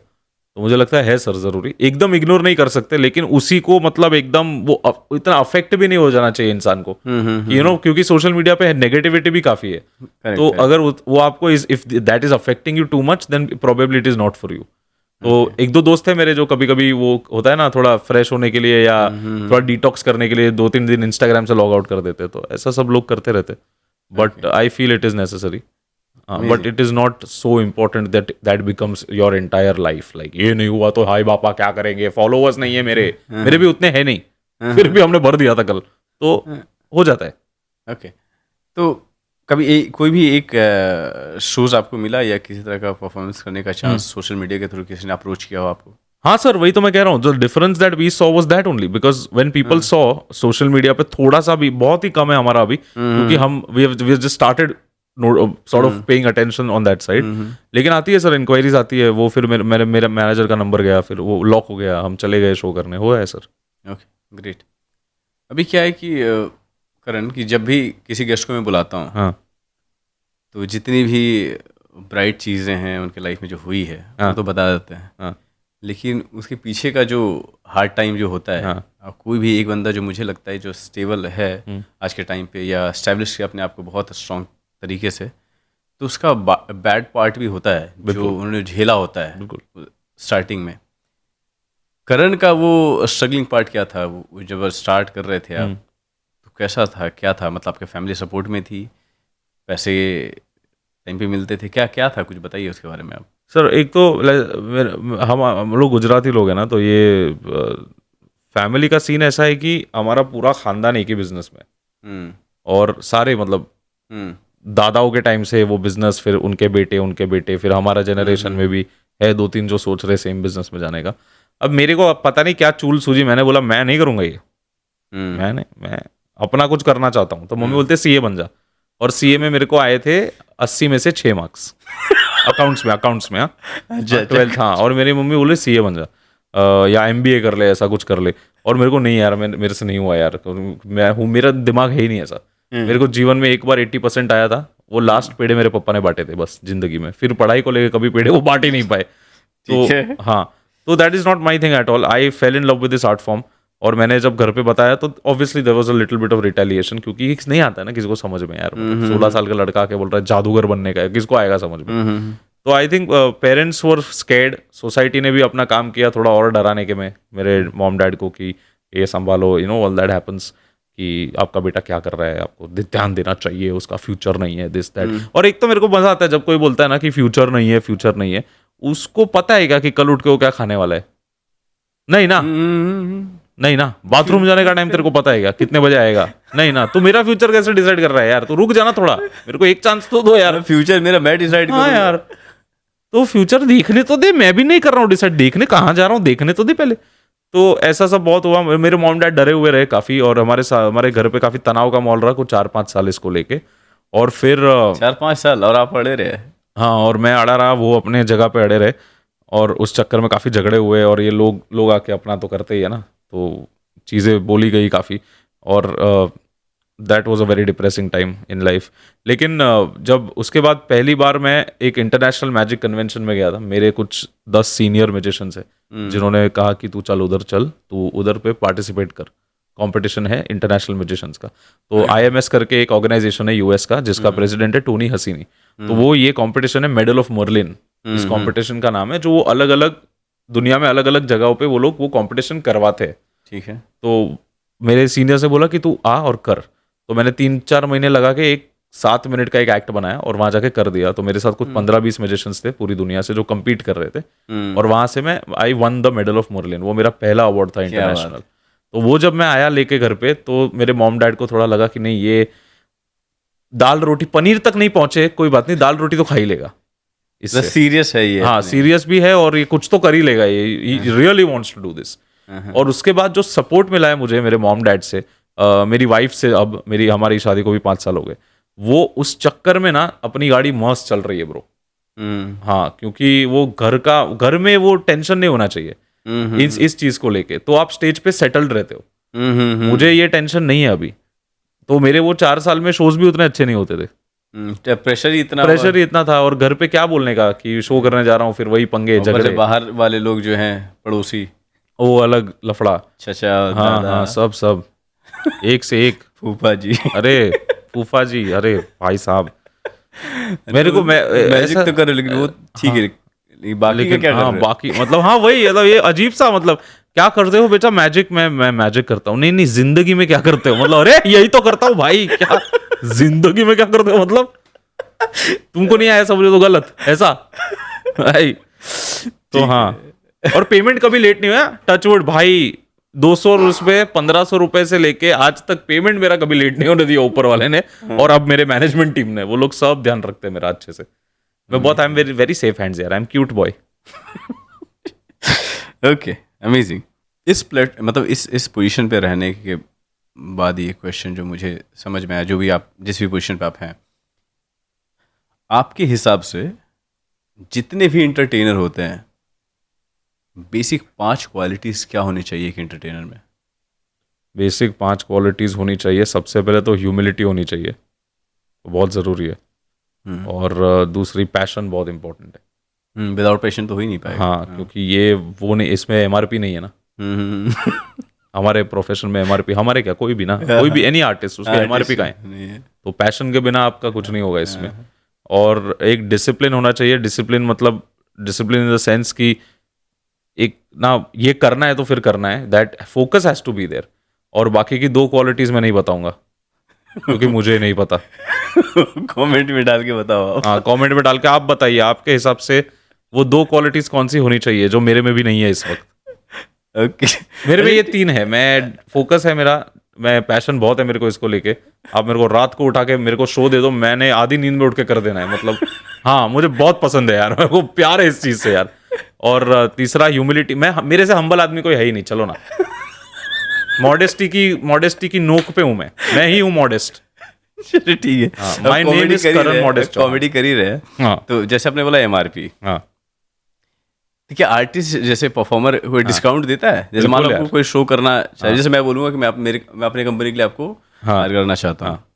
तो मुझे लगता है सर ज़रूरी, एकदम इग्नोर नहीं कर सकते, लेकिन उसी को मतलब एकदम वो इतना अफेक्ट भी नहीं हो जाना चाहिए इंसान को, यू नो, क्योंकि सोशल मीडिया पे नेगेटिविटी भी काफ़ी है। तो अगर वो आपको if that is affecting you too much, then probably it is not for you. तो एक दो दोस्त है मेरे जो कभी कभी वो होता है ना, थोड़ा फ्रेश होने के लिए या थोड़ा डिटॉक्स करने के लिए 2-3 दिन इंस्टाग्राम से लॉग आउट कर देते, तो ऐसा सब लोग करते रहते। But I feel it is necessary, but it is not so important that becomes your entire life. Like ये नहीं हुआ तो हाय बापा क्या करेंगे, फॉलोअर्स नहीं है मेरे भी उतने हैं नहीं, फिर भी हमने भर दिया था कल, तो हो जाता है। ओके, तो कभी कोई भी एक शोज आपको मिला या किसी तरह का परफॉर्मेंस करने का चांस सोशल मीडिया के थ्रू किसी ने अप्रोच किया हो आपको? हाँ सर, वही तो मैं कह रहा हूँ, जो difference that we saw was that only, because when people saw social media पे थोड़ा सा भी, बहुत ही कम है हमारा अभी, क्योंकि हम we have just started sort of paying attention on that side. लेकिन आती है सर, इंक्वायरीज आती है, वो फिर मेरे मैनेजर का नंबर गया, फिर वो लॉक हो गया, हम चले गए शो करने, हुआ है सर। Okay great. अभी क्या है कि करण, कि जब भी किसी गेस्ट को मैं बुलाता हूँ, हाँ तो जितनी भी ब्राइट चीज़ें हैं उनके लाइफ में जो हुई है वो तो बता देते हैं, हाँ लेकिन उसके पीछे का जो हार्ड टाइम जो होता है, हाँ। और कोई भी एक बंदा जो मुझे लगता है जो स्टेबल है आज के टाइम पे, या स्टैब्लिश किया अपने आप को बहुत स्ट्रॉन्ग तरीके से, तो उसका बैड पार्ट भी होता है जो उन्होंने झेला होता है बिल्कुल। स्टार्टिंग में। करण का वो स्ट्रगलिंग पार्ट क्या था, वो जब स्टार्ट कर रहे थे आप, तो कैसा था, क्या था, मतलब आपके फैमिली सपोर्ट में थी, पैसे टाइम पे मिलते थे, क्या क्या था, कुछ बताइए उसके बारे में आप। सर एक तो हम लोग गुजराती लोग हैं ना, तो ये फैमिली का सीन ऐसा है कि हमारा पूरा खानदान एक ही बिजनेस में है। और सारे मतलब दादाओं के टाइम से वो बिजनेस, फिर उनके बेटे, फिर हमारा जनरेशन में भी है 2-3 जो सोच रहे सेम बिजनेस में जाने का। अब मेरे को पता नहीं क्या चूल सूझी, मैंने बोला मैं नहीं करूंगा ये, मैं अपना कुछ करना चाहता हूँ। तो मम्मी बोलते सीए बन जा, और सीए में मेरे को आए थे 80 में से 6 मार्क्स अकाउंट्स में 12th। हाँ, और मेरी मम्मी बोले सीए बन जा, या एमबीए कर ले, ऐसा कुछ कर ले। और मेरे को नहीं यार, मेरे से नहीं हुआ यार, मेरा दिमाग है ही नहीं ऐसा। मेरे को जीवन में एक बार 80% आया था, वो लास्ट पेड़े मेरे पापा ने बांटे थे बस जिंदगी में, फिर पढ़ाई को लेकर कभी पेड़े वो बांट ही नहीं पाए। तो हाँ, तो that is not my thing at all. I fell in love with this art form. और मैंने जब घर पे बताया तो obviously there was a little bit of retaliation, क्योंकि नहीं आता है ना किसी को समझ में यार। 16 साल का लड़का आके बोल रहा है जादूगर बनने का है, किसको आएगा समझ में। तो I think parents were scared. Society ने भी अपना काम किया थोड़ा और डराने के में मेरे मॉम डैड को, कि ये संभालो, you know all that happens, कि आपका बेटा क्या कर रहा है, आपको ध्यान देना चाहिए, उसका फ्यूचर नहीं है, दिस दैट। और एक तो मेरे को मजा आता है जब कोई बोलता है ना कि फ्यूचर नहीं है, उसको पता है क्या कि कल उठ के वो क्या खाने वाला है? नहीं ना, नहीं ना। बाथरूम जाने का टाइम तेरे को पता है क्या, कितने बजे आएगा? नहीं ना। तो मेरा फ्यूचर कैसे डिसाइड कर रहा है यार? तो रुक जाना थोड़ा, मेरे को एक चांस तो दो यार। फ्यूचर मेरा मैं डिसाइड हाँ यार, तो फ्यूचर देखने तो दे, मैं भी नहीं कर रहा हूँ डिसाइड, देखने कहाँ जा रहा हूँ, देखने तो दे पहले। तो ऐसा सब बहुत हुआ। मेरे मॉम डैड डरे हुए रहे काफी, और हमारे घर पे काफी तनाव का माहौल रहा कुछ 4-5 साल इसको लेके। और फिर 4-5 साल और आप अड़े रहे? हाँ, और मैं अड़ा रहा, वो अपने जगह पे अड़े रहे, और उस चक्कर में काफी झगड़े हुए। और ये लोग आके अपना तो करते ही है ना, तो चीज़ें बोली गई काफ़ी। और that was a very depressing time in life. लेकिन जब उसके बाद पहली बार मैं एक इंटरनेशनल मैजिक कन्वेंशन में गया था, मेरे कुछ 10 सीनियर म्यूजिशियंस है जिन्होंने कहा कि तू चल, तू उधर पे पार्टिसिपेट कर, कंपटीशन है इंटरनेशनल म्यूजिशियंस का। तो IMS करके एक ऑर्गेनाइजेशन है US का, जिसका प्रेसिडेंट है टोनी हसीनी। तो वो ये कंपटीशन है मेडल ऑफ मर्लिन, इस कंपटीशन का नाम है, जो वो अलग अलग दुनिया में अलग अलग जगहों पे वो लोग वो कंपटीशन करवाते हैं। ठीक है। तो मेरे सीनियर से बोला कि तू आ और कर। तो मैंने 3-4 महीने लगा के एक 7 मिनट का एक एक्ट बनाया और वहां जाके कर दिया। तो मेरे साथ कुछ 15-20 म्यूजिशियंस थे पूरी दुनिया से जो कम्पीट कर रहे थे, और वहां से मैं I won the medal of Merlin. वो मेरा पहला अवार्ड था इंटरनेशनल। तो वो जब मैं आया लेके घर पे, तो मेरे मॉम डैड को थोड़ा लगा कि नहीं, ये दाल रोटी पनीर तक नहीं पहुंचे, कोई बात नहीं, दाल रोटी तो खा ही लेगा, इससे सीरियस है ये। हाँ, सीरियस भी है, और ये कुछ तो कर ही लेगा, ये really wants to do this. और उसके बाद जो सपोर्ट मिला है मुझे मेरे मॉम डैड से, मेरी वाइफ से, अब हमारी शादी को भी 5 साल हो गए, वो उस चक्कर में ना अपनी गाड़ी मस्त चल रही है ब्रो। हाँ, क्योंकि वो घर में वो टेंशन नहीं होना चाहिए इस चीज को लेके। तो आप स्टेज पे सेटल्ड रहते हो, मुझे ये टेंशन नहीं है अभी। तो मेरे वो 4 साल में शोज भी उतने अच्छे नहीं होते थे, प्रेशर ही इतना था। और घर पे क्या बोलने का कि शो करने जा रहा हूँ, फिर वही पंगे झगड़े, बाहर वाले लोग जो हैं पड़ोसी, वो अलग लफड़ा, चाचा, हाँ, सब एक से एक। फूफा जी, अरे फूफा जी, अरे भाई साहब, मेरे को मैजिक तो कर, लेकिन वो ठीक है, बाकी क्या कर रहे हो? बाकी मतलब हाँ वही, मतलब ये अजीब सा, मतलब क्या करते हो बेटा? मैजिक, मैं मैजिक करता हूँ। नहीं, जिंदगी में क्या करते हो? मतलब अरे यही तो करता हूँ भाई, क्या जिंदगी में क्या करते हो? मतलब तुमको नहीं आया समझो तो गलत, ऐसा भाई। तो हाँ, और पेमेंट कभी लेट नहीं हुआ, टचवुड भाई। 200 रुपए 1500 रुपए से लेके आज तक पेमेंट मेरा कभी लेट नहीं होने दिया ऊपर वाले ने। और अब मेरे मैनेजमेंट टीम ने, वो लोग सब ध्यान रखते हैं मेरा अच्छे से। मैं बहुत, I am very very safe hands यार, I am cute boy. Okay, amazing. इस पोजीशन पे रहने के बाद ये क्वेश्चन जो मुझे समझ में आया, जो भी आप जिस भी पोजीशन पे आप हैं, आपके हिसाब से जितने भी इंटरटेनर होते हैं, बेसिक 5 क्वालिटीज क्या होनी चाहिए एक इंटरटेनर में? बेसिक 5 क्वालिटीज़ होनी चाहिए। सबसे पहले तो ह्यूमिलिटी होनी चाहिए, बहुत ज़रूरी है। और दूसरी पैशन बहुत इंपॉर्टेंट है। विदाउट पैशन तो हो ही नहीं पाएगा। हाँ, क्योंकि ये वो नहीं, इसमें एमआरपी नहीं है ना। हमारे प्रोफेशन में एमआरपी, हमारे क्या, कोई भी ना, कोई भी एनी आर्टिस्ट, उसके एमआरपी का है। नहीं है। तो पैशन के बिना आपका कुछ नहीं होगा इसमें। और एक डिसिप्लिन होना चाहिए। डिसिप्लिन मतलब डिसिप्लिन इन द सेंस कि एक ना, ये करना है तो फिर करना है, that focus has to be there. और बाकी की 2 क्वालिटीज मैं नहीं बताऊंगा, क्योंकि मुझे नहीं पता। कमेंट में डाल के बताओ आप। हाँ, कमेंट में डाल के आप बताइए आपके हिसाब से वो 2 क्वालिटीज कौन सी होनी चाहिए, जो मेरे में भी नहीं है इस वक्त। ओके। मेरे में ये 3 है। मैं फोकस है मेरा, मैं पैशन बहुत है मेरे को इसको लेके। आप मेरे को रात को उठा के मेरे को शो दे दो, मैंने आधी नींद में उठ के कर देना है, मतलब हाँ, मुझे बहुत पसंद है यार, मेरे को प्यार है इस चीज से यार। और तीसरा ह्यूमिलिटी। मैं, मेरे से हम्बल आदमी कोई है ही नहीं, चलो ना। मॉडेस्टी की नोक पे हूं मैं ही हूँ मॉडेस्ट। चलिए ठीक है। हाँ, अब my name comedy is कर ही Karan रहे हैं, Modest चौहान। कॉमेडी कर ही रहे हैं। हाँ तो जैसे आपने बोला एमआरपी, हाँ ठीक है, आर्टिस्ट जैसे परफॉर्मर कोई डिस्काउंट देता है? जैसे मान लो बिल्कुल आपको यार। कोई शो करना चाहिए, जैसे मैं बोलूंगा कि मैं अपनी कंपनी के लिए आपको हाँ। हायर करना चाहता हूँ, हाँ।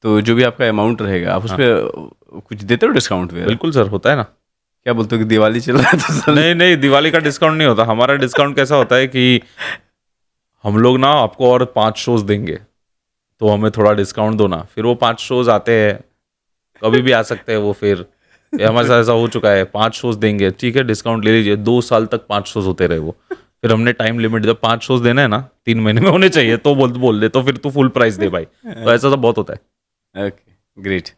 तो जो भी आपका अमाउंट रहेगा आप उस पर कुछ देते हो डिस्काउंट वगैरह? बिल्कुल सर, होता है ना। क्या बोलते हो कि दिवाली चल रहा है तो सर? नहीं नहीं, दिवाली का डिस्काउंट नहीं होता। हमारा डिस्काउंट कैसा होता है कि हम लोग ना आपको और 5 शोज देंगे, तो हमें थोड़ा डिस्काउंट दो ना। फिर वो 5 शोज आते हैं, कभी भी आ सकते हैं वो। फिर ये हमारे साथ ऐसा हो चुका है, 5 शोज देंगे, ठीक है डिस्काउंट ले लीजिए। 2 साल तक 5 शोज होते रहे वो। फिर हमने टाइम लिमिट दिया, 5 शोज देना है ना, 3 महीने में होने चाहिए, तो बोल दे, तो फिर तू फुल प्राइस दे भाई। तो ऐसा सब बहुत होता है। Okay, great.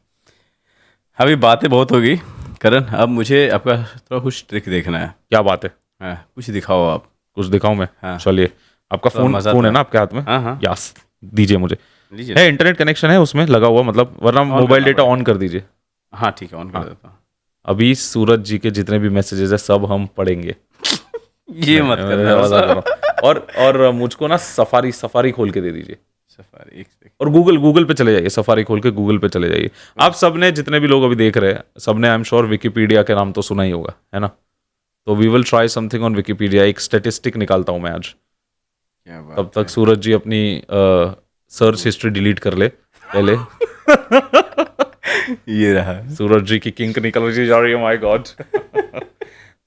अभी बातें बहुत होगी करण, अब मुझे आपका थोड़ा कुछ ट्रिक देखना है। क्या बात है, हाँ, कुछ दिखाओ आप। कुछ दिखाऊं मैं? हाँ। चलिए, आपका थोड़ा मजा फोन है था। ना आपके हाथ में? हाँ हाँ, यस, दीजिए मुझे। लीजिए। है, इंटरनेट कनेक्शन है उसमें लगा हुआ, मतलब, वरना मोबाइल करना डेटा पड़ेगा। ऑन कर दीजिए। हाँ ठीक है, ऑन कर देता हूँ। अभी सूरज जी के जितने भी मैसेजेस है सब हम पढ़ेंगे। ये मत करना मैं बस। मजाक कर रहा हूँ। और मुझको ना सफारी खोल के दे दीजिए। सफारी, एक सेकंड। और गूगल पे चले जाइए, सफारी खोल के गूगल पे चले जाइए। आप सबने, जितने भी लोग अभी देख रहे हैं, सबने आई एम श्योर विकिपीडिया के नाम तो सुना ही होगा, है ना? तो we will try something on Wikipedia. एक स्टेटिस्टिक निकालता हूं मैं आज। क्या बात तब तक सूरज जी अपनी सर्च हिस्ट्री डिलीट कर ले पहले। ये रहा। सूरज जी की किंक निकल जा रही है, माय गॉड।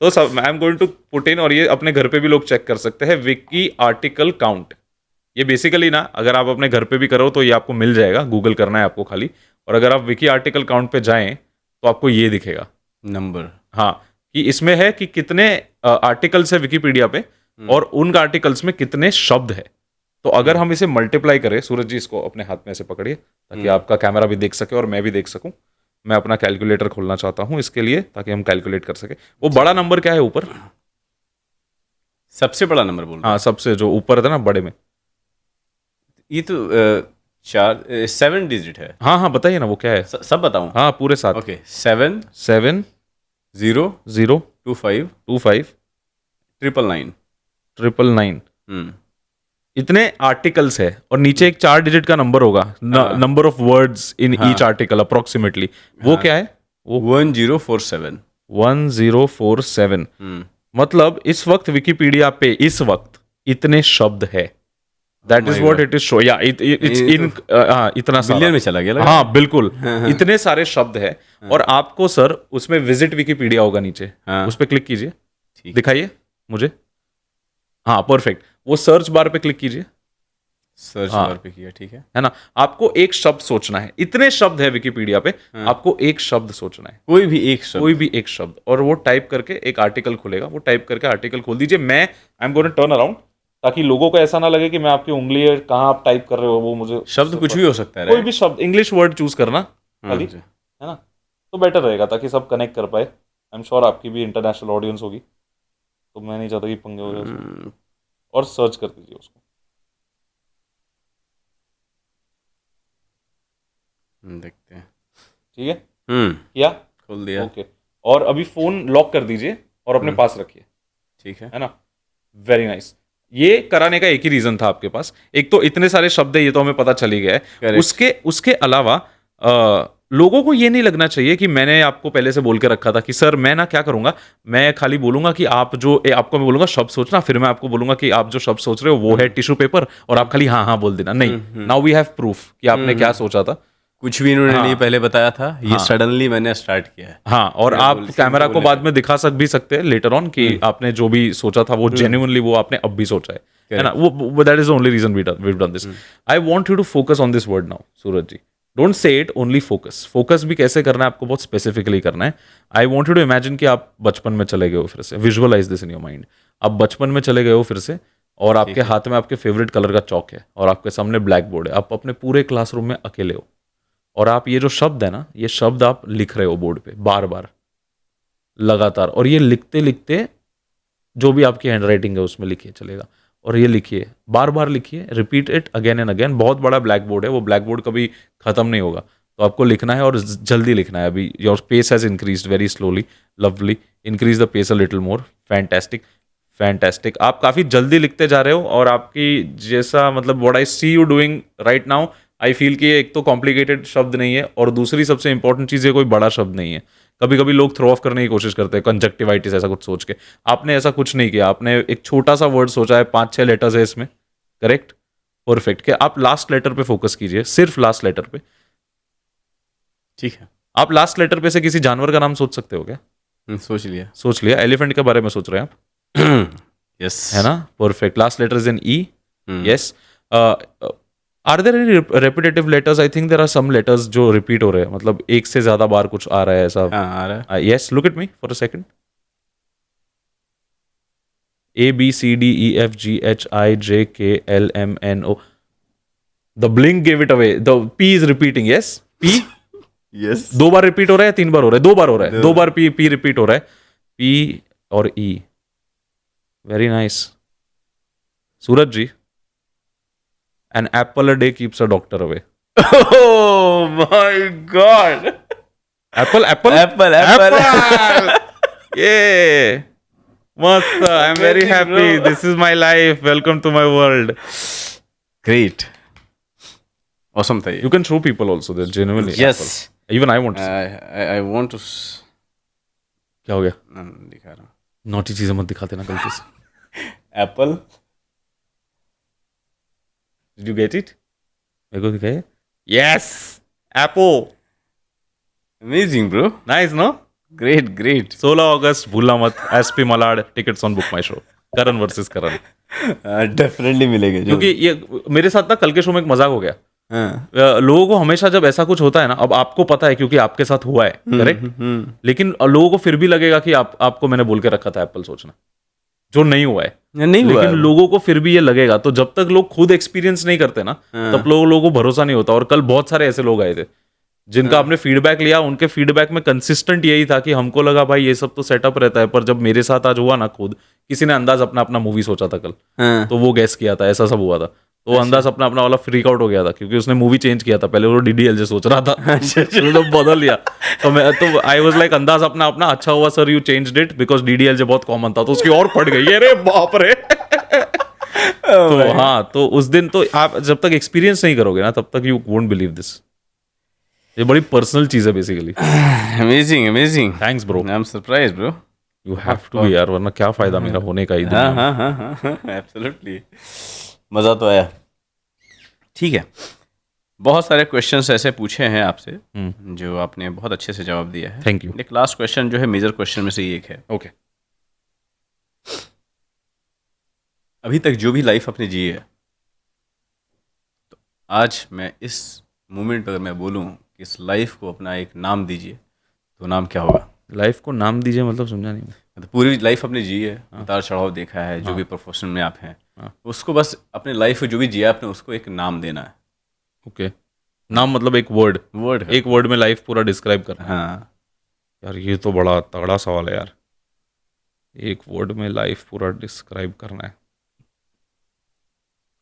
तो सब I am going to put in, और ये अपने घर पे भी लोग चेक कर सकते हैं, विकी आर्टिकल काउंट। ये बेसिकली ना, अगर आप अपने घर पे भी करो तो ये आपको मिल जाएगा, गूगल करना है आपको खाली। और अगर आप विकी आर्टिकल काउंट पे जाएं तो आपको ये दिखेगा नंबर। हाँ, कि इसमें है कि कितने आर्टिकल्स है विकिपीडिया पे, और उन आर्टिकल्स में कितने शब्द है। तो अगर हम इसे मल्टीप्लाई करें, सूरज जी इसको अपने हाथ में ऐसे पकड़िए ताकि आपका कैमरा भी देख सके और मैं भी देख सकूं। मैं अपना कैलकुलेटर खोलना चाहता हूं इसके लिए, ताकि हम कैलकुलेट कर सके। वो बड़ा नंबर क्या है ऊपर? सबसे बड़ा नंबर बोल रहे हाँ, सबसे जो ऊपर था ना बड़े में। हो? ये तो 7 डिजिट है। हाँ हाँ, बताइए ना वो क्या है। सब बताऊं? हाँ, पूरे 7। ओके, 7 7 0 0 2 5 2 5 999। 999। इतने आर्टिकल्स है, और नीचे एक 4 डिजिट का नंबर होगा, number of words in each article approximately. वो क्या है? वो 1047। 1047। मतलब इस वक्त विकिपीडिया पे इस वक्त इतने शब्द है। That is what it is show, या इट्स इन इतना सारा बिलियन में चला गया लग रहा है। हाँ बिल्कुल, इतने सारे शब्द है। और आपको सर उसमें विजिट विकिपीडिया होगा नीचे, उस पर क्लिक कीजिए, ठीक। दिखाइए मुझे। हाँ, परफेक्ट। वो सर्च बार पे क्लिक कीजिए, सर्च बार पे किया, ठीक है ना? आपको एक शब्द सोचना है, इतने शब्द है विकिपीडिया पे, आपको एक शब्द सोचना है, कोई भी एक शब्द। कोई भी एक शब्द, और वो टाइप करके एक आर्टिकल खुलेगा। वो टाइप करके आर्टिकल खोल दीजिए। मैं I am going to turn around, ताकि लोगों को ऐसा ना लगे कि मैं आपकी उंगली है कहाँ आप टाइप कर रहे हो। वो मुझे शब्द कुछ भी हो सकता है, कोई भी शब्द, इंग्लिश वर्ड चूज करना खाली, जी। है ना? तो बेटर रहेगा, ताकि सब कनेक्ट कर पाए। आई एम श्योर आपकी भी इंटरनेशनल ऑडियंस होगी, तो मैं नहीं चाहता कि पंगे हो जाए उसमें। और सर्च कर दीजिए उसको। देखते हैं। ठीक है, किया, किया? खोल दिया। ओके। और अभी फोन लॉक कर दीजिए और अपने पास रखिए, ठीक है। है ना? Very nice. ये कराने का एक ही रीजन था आपके पास। एक तो इतने सारे शब्द है, ये तो हमें पता चल ही गया है। Correct. उसके उसके अलावा लोगों को ये नहीं लगना चाहिए कि मैंने आपको पहले से बोल के रखा था कि सर मैं ना क्या करूंगा, मैं खाली बोलूंगा कि आप जो आपको मैं बोलूंगा शब्द सोचना, फिर मैं आपको बोलूंगा कि आप जो शब्द सोच रहे हो वो है टिश्यू पेपर, और आप खाली हाँ हाँ बोल देना। नहीं, नाउ वी हैव प्रूफ कि आपने क्या सोचा था। कुछ भी इन्होंने नहीं पहले बताया था, ये हाँ। सडनली मैंने स्टार्ट किया है। हाँ, और मेरा आप बोल कैमरा बोलने को बाद का। में दिखा भी सकते हैं लेटर ऑन कि आपने जो भी सोचा था वो जेन्युइनली वो आपने अब भी सोचा है ना। वो that is the only reason we done this. I want you to focus on this word now Suraj ji. Don't say it only focus. Focus भी कैसे करना है आपको बहुत स्पेसिफिकली करना है। I want you to imagine कि आप बचपन में चले गए हो फिर से। Visualise this in your mind. आप बचपन में चले गए हो फिर से, और आपके हाथ में आपके फेवरेट कलर का चौक है, और आपके सामने ब्लैक बोर्ड है। आप अपने पूरे क्लासरूम में अकेले हो, और आप ये जो शब्द है ना, ये शब्द आप लिख रहे हो बोर्ड पे बार बार लगातार, और ये लिखते लिखते जो भी आपकी हैंड राइटिंग है उसमें लिखिए चलेगा, और ये लिखिए बार बार लिखिए, repeat it again and again. बहुत बड़ा ब्लैक बोर्ड है, वो ब्लैक बोर्ड कभी खत्म नहीं होगा, तो आपको लिखना है और जल्दी लिखना है। अभी your pace has increased very slowly, lovely, increase the pace a little more, fantastic fantastic. आप काफ़ी जल्दी लिखते जा रहे हो, और आपकी जैसा मतलब what I see you doing right now, I feel कि एक तो कॉम्प्लिकेटेड शब्द नहीं है, और दूसरी सबसे इंपॉर्टेंट चीज़ है कोई बड़ा शब्द नहीं है। कभी कभी लोग थ्रो ऑफ करने की कोशिश करते हैं, कंजक्टिवाइटिस ऐसा कुछ सोच के। आपने ऐसा कुछ नहीं किया, आपने एक छोटा सा वर्ड सोचा है, 5-6 लेटर्स है इसमें, करेक्ट, परफेक्ट। कि आप लास्ट लेटर पे फोकस कीजिए, सिर्फ लास्ट लेटर पे। ठीक है, आप लास्ट लेटर पे से किसी जानवर का नाम सोच सकते हो क्या? सोच लिया। सोच लिया। एलिफेंट के बारे में सोच रहे हैं आप, यस, है ना? Perfect. Last letter is an E. Yes. Are there any repetitive letters? I think there are some letters जो रिपीट हो रहे हैं, मतलब एक से ज्यादा बार कुछ आ रहा है ऐसा। हाँ आ रहा है। Yes, look at me for a second. A B C D E F G H I J K L M N O. The blink gave it away. The P is repeating. Yes, P yes, 2 bar repeat हो रहा है, 3 बार हो रहा है, 2 बार हो रहा है, 2 बार P repeat हो रहा है, P और E. Very nice. Suraj ji, an apple a day keeps a doctor away. Oh my God, Apple. Apple Yeah. मस्त. I'm very Amazing, happy. bro. This is my life. Welcome to my world. Great, awesome था ये। You can show people also. They're genuinely Yes. apple. Even I want to. I want to क्या हो गया? दिखा रहा हूँ। Naughty चीजें मत दिखाते ना गलती से। Apple, Did you get it? मेरे को दिखाए? Yes. Apple. Amazing bro, Nice, no? Great great. 16 अगस्त भूलना मत। SP Malad tickets on book my show. Karan versus Karan. Definitely मिलेंगे जो। क्योंकि ये मेरे साथ ना कल के शो में एक मजाक हो गया। हाँ, लोगों को हमेशा जब ऐसा कुछ होता है ना, अब आपको पता है क्योंकि आपके साथ हुआ है, करेक्ट, लेकिन लोगों को फिर भी लगेगा कि आपको मैंने बोल के रखा था एप्पल सोचना, जो नहीं हुआ है। नहीं हुआ लेकिन है। लोगों को फिर भी ये लगेगा। तो जब तक लोग खुद एक्सपीरियंस नहीं करते ना, तब लोगों को भरोसा नहीं होता। और कल बहुत सारे ऐसे लोग आए थे जिनका आपने फीडबैक लिया, उनके फीडबैक में कंसिस्टेंट यही था कि हमको लगा भाई ये सब तो सेटअप रहता है, पर जब मेरे साथ आज हुआ ना, खुद किसी ने अंदाज अपना अपना मूवी सोचा था कल, हाँ, तो वो गैस किया था, ऐसा सब हुआ था। तो अंदाज अपना अपना वाला फ्रीक आउट हो गया था, क्योंकि उसने मूवी चेंज किया था। पहले वो DDLJ सोच रहा था, तो बदल लिया। तो आई वाज लाइक अंदाज अपना अपना, अच्छा हुआ sir you changed it, because DDLJ बहुत कॉमन था, तो उसकी और पड़ गई। अरे बाप रे। तो हाँ, तो उस दिन तो आप जब तक एक्सपीरियंस नहीं करोगे ना, तब तक यू वोंट बिलीव दिस। ये बड़ी पर्सनल चीज है basically. Amazing amazing. Thanks bro. I am surprise bro. You have to be यार, वरना क्या फायदा मेरा होने का ही हाँ दुनिया में। हाँ हाँ हाँ, एब्सोल्युटली, मज़ा तो आया। ठीक है, बहुत सारे क्वेश्चंस ऐसे पूछे हैं आपसे जो आपने बहुत अच्छे से जवाब दिया है। Thank you. एक लास्ट क्वेश्चन जो है मेजर क्वेश्चन में से ही एक है। ओके। अभी तक जो भी लाइफ आपने जी है, तो आज मैं इस मोमेंट पर मैं बोलूं कि इस लाइफ को अपना एक नाम दीजिए, तो नाम क्या होगा? लाइफ को नाम दीजिए मतलब समझा नहीं मैं। तो पूरी लाइफ आपने जी है, उतार चढ़ाव देखा है, जो भी प्रोफेशन में आप हैं, उसको बस अपने लाइफ जो भी जिया आपने, उसको एक नाम देना है। ओके। नाम मतलब एक वर्ड एक वर्ड में लाइफ पूरा डिस्क्राइब करना है। हाँ, यार ये तो बड़ा तगड़ा सवाल है यार। एक वर्ड में लाइफ पूरा डिस्क्राइब करना है।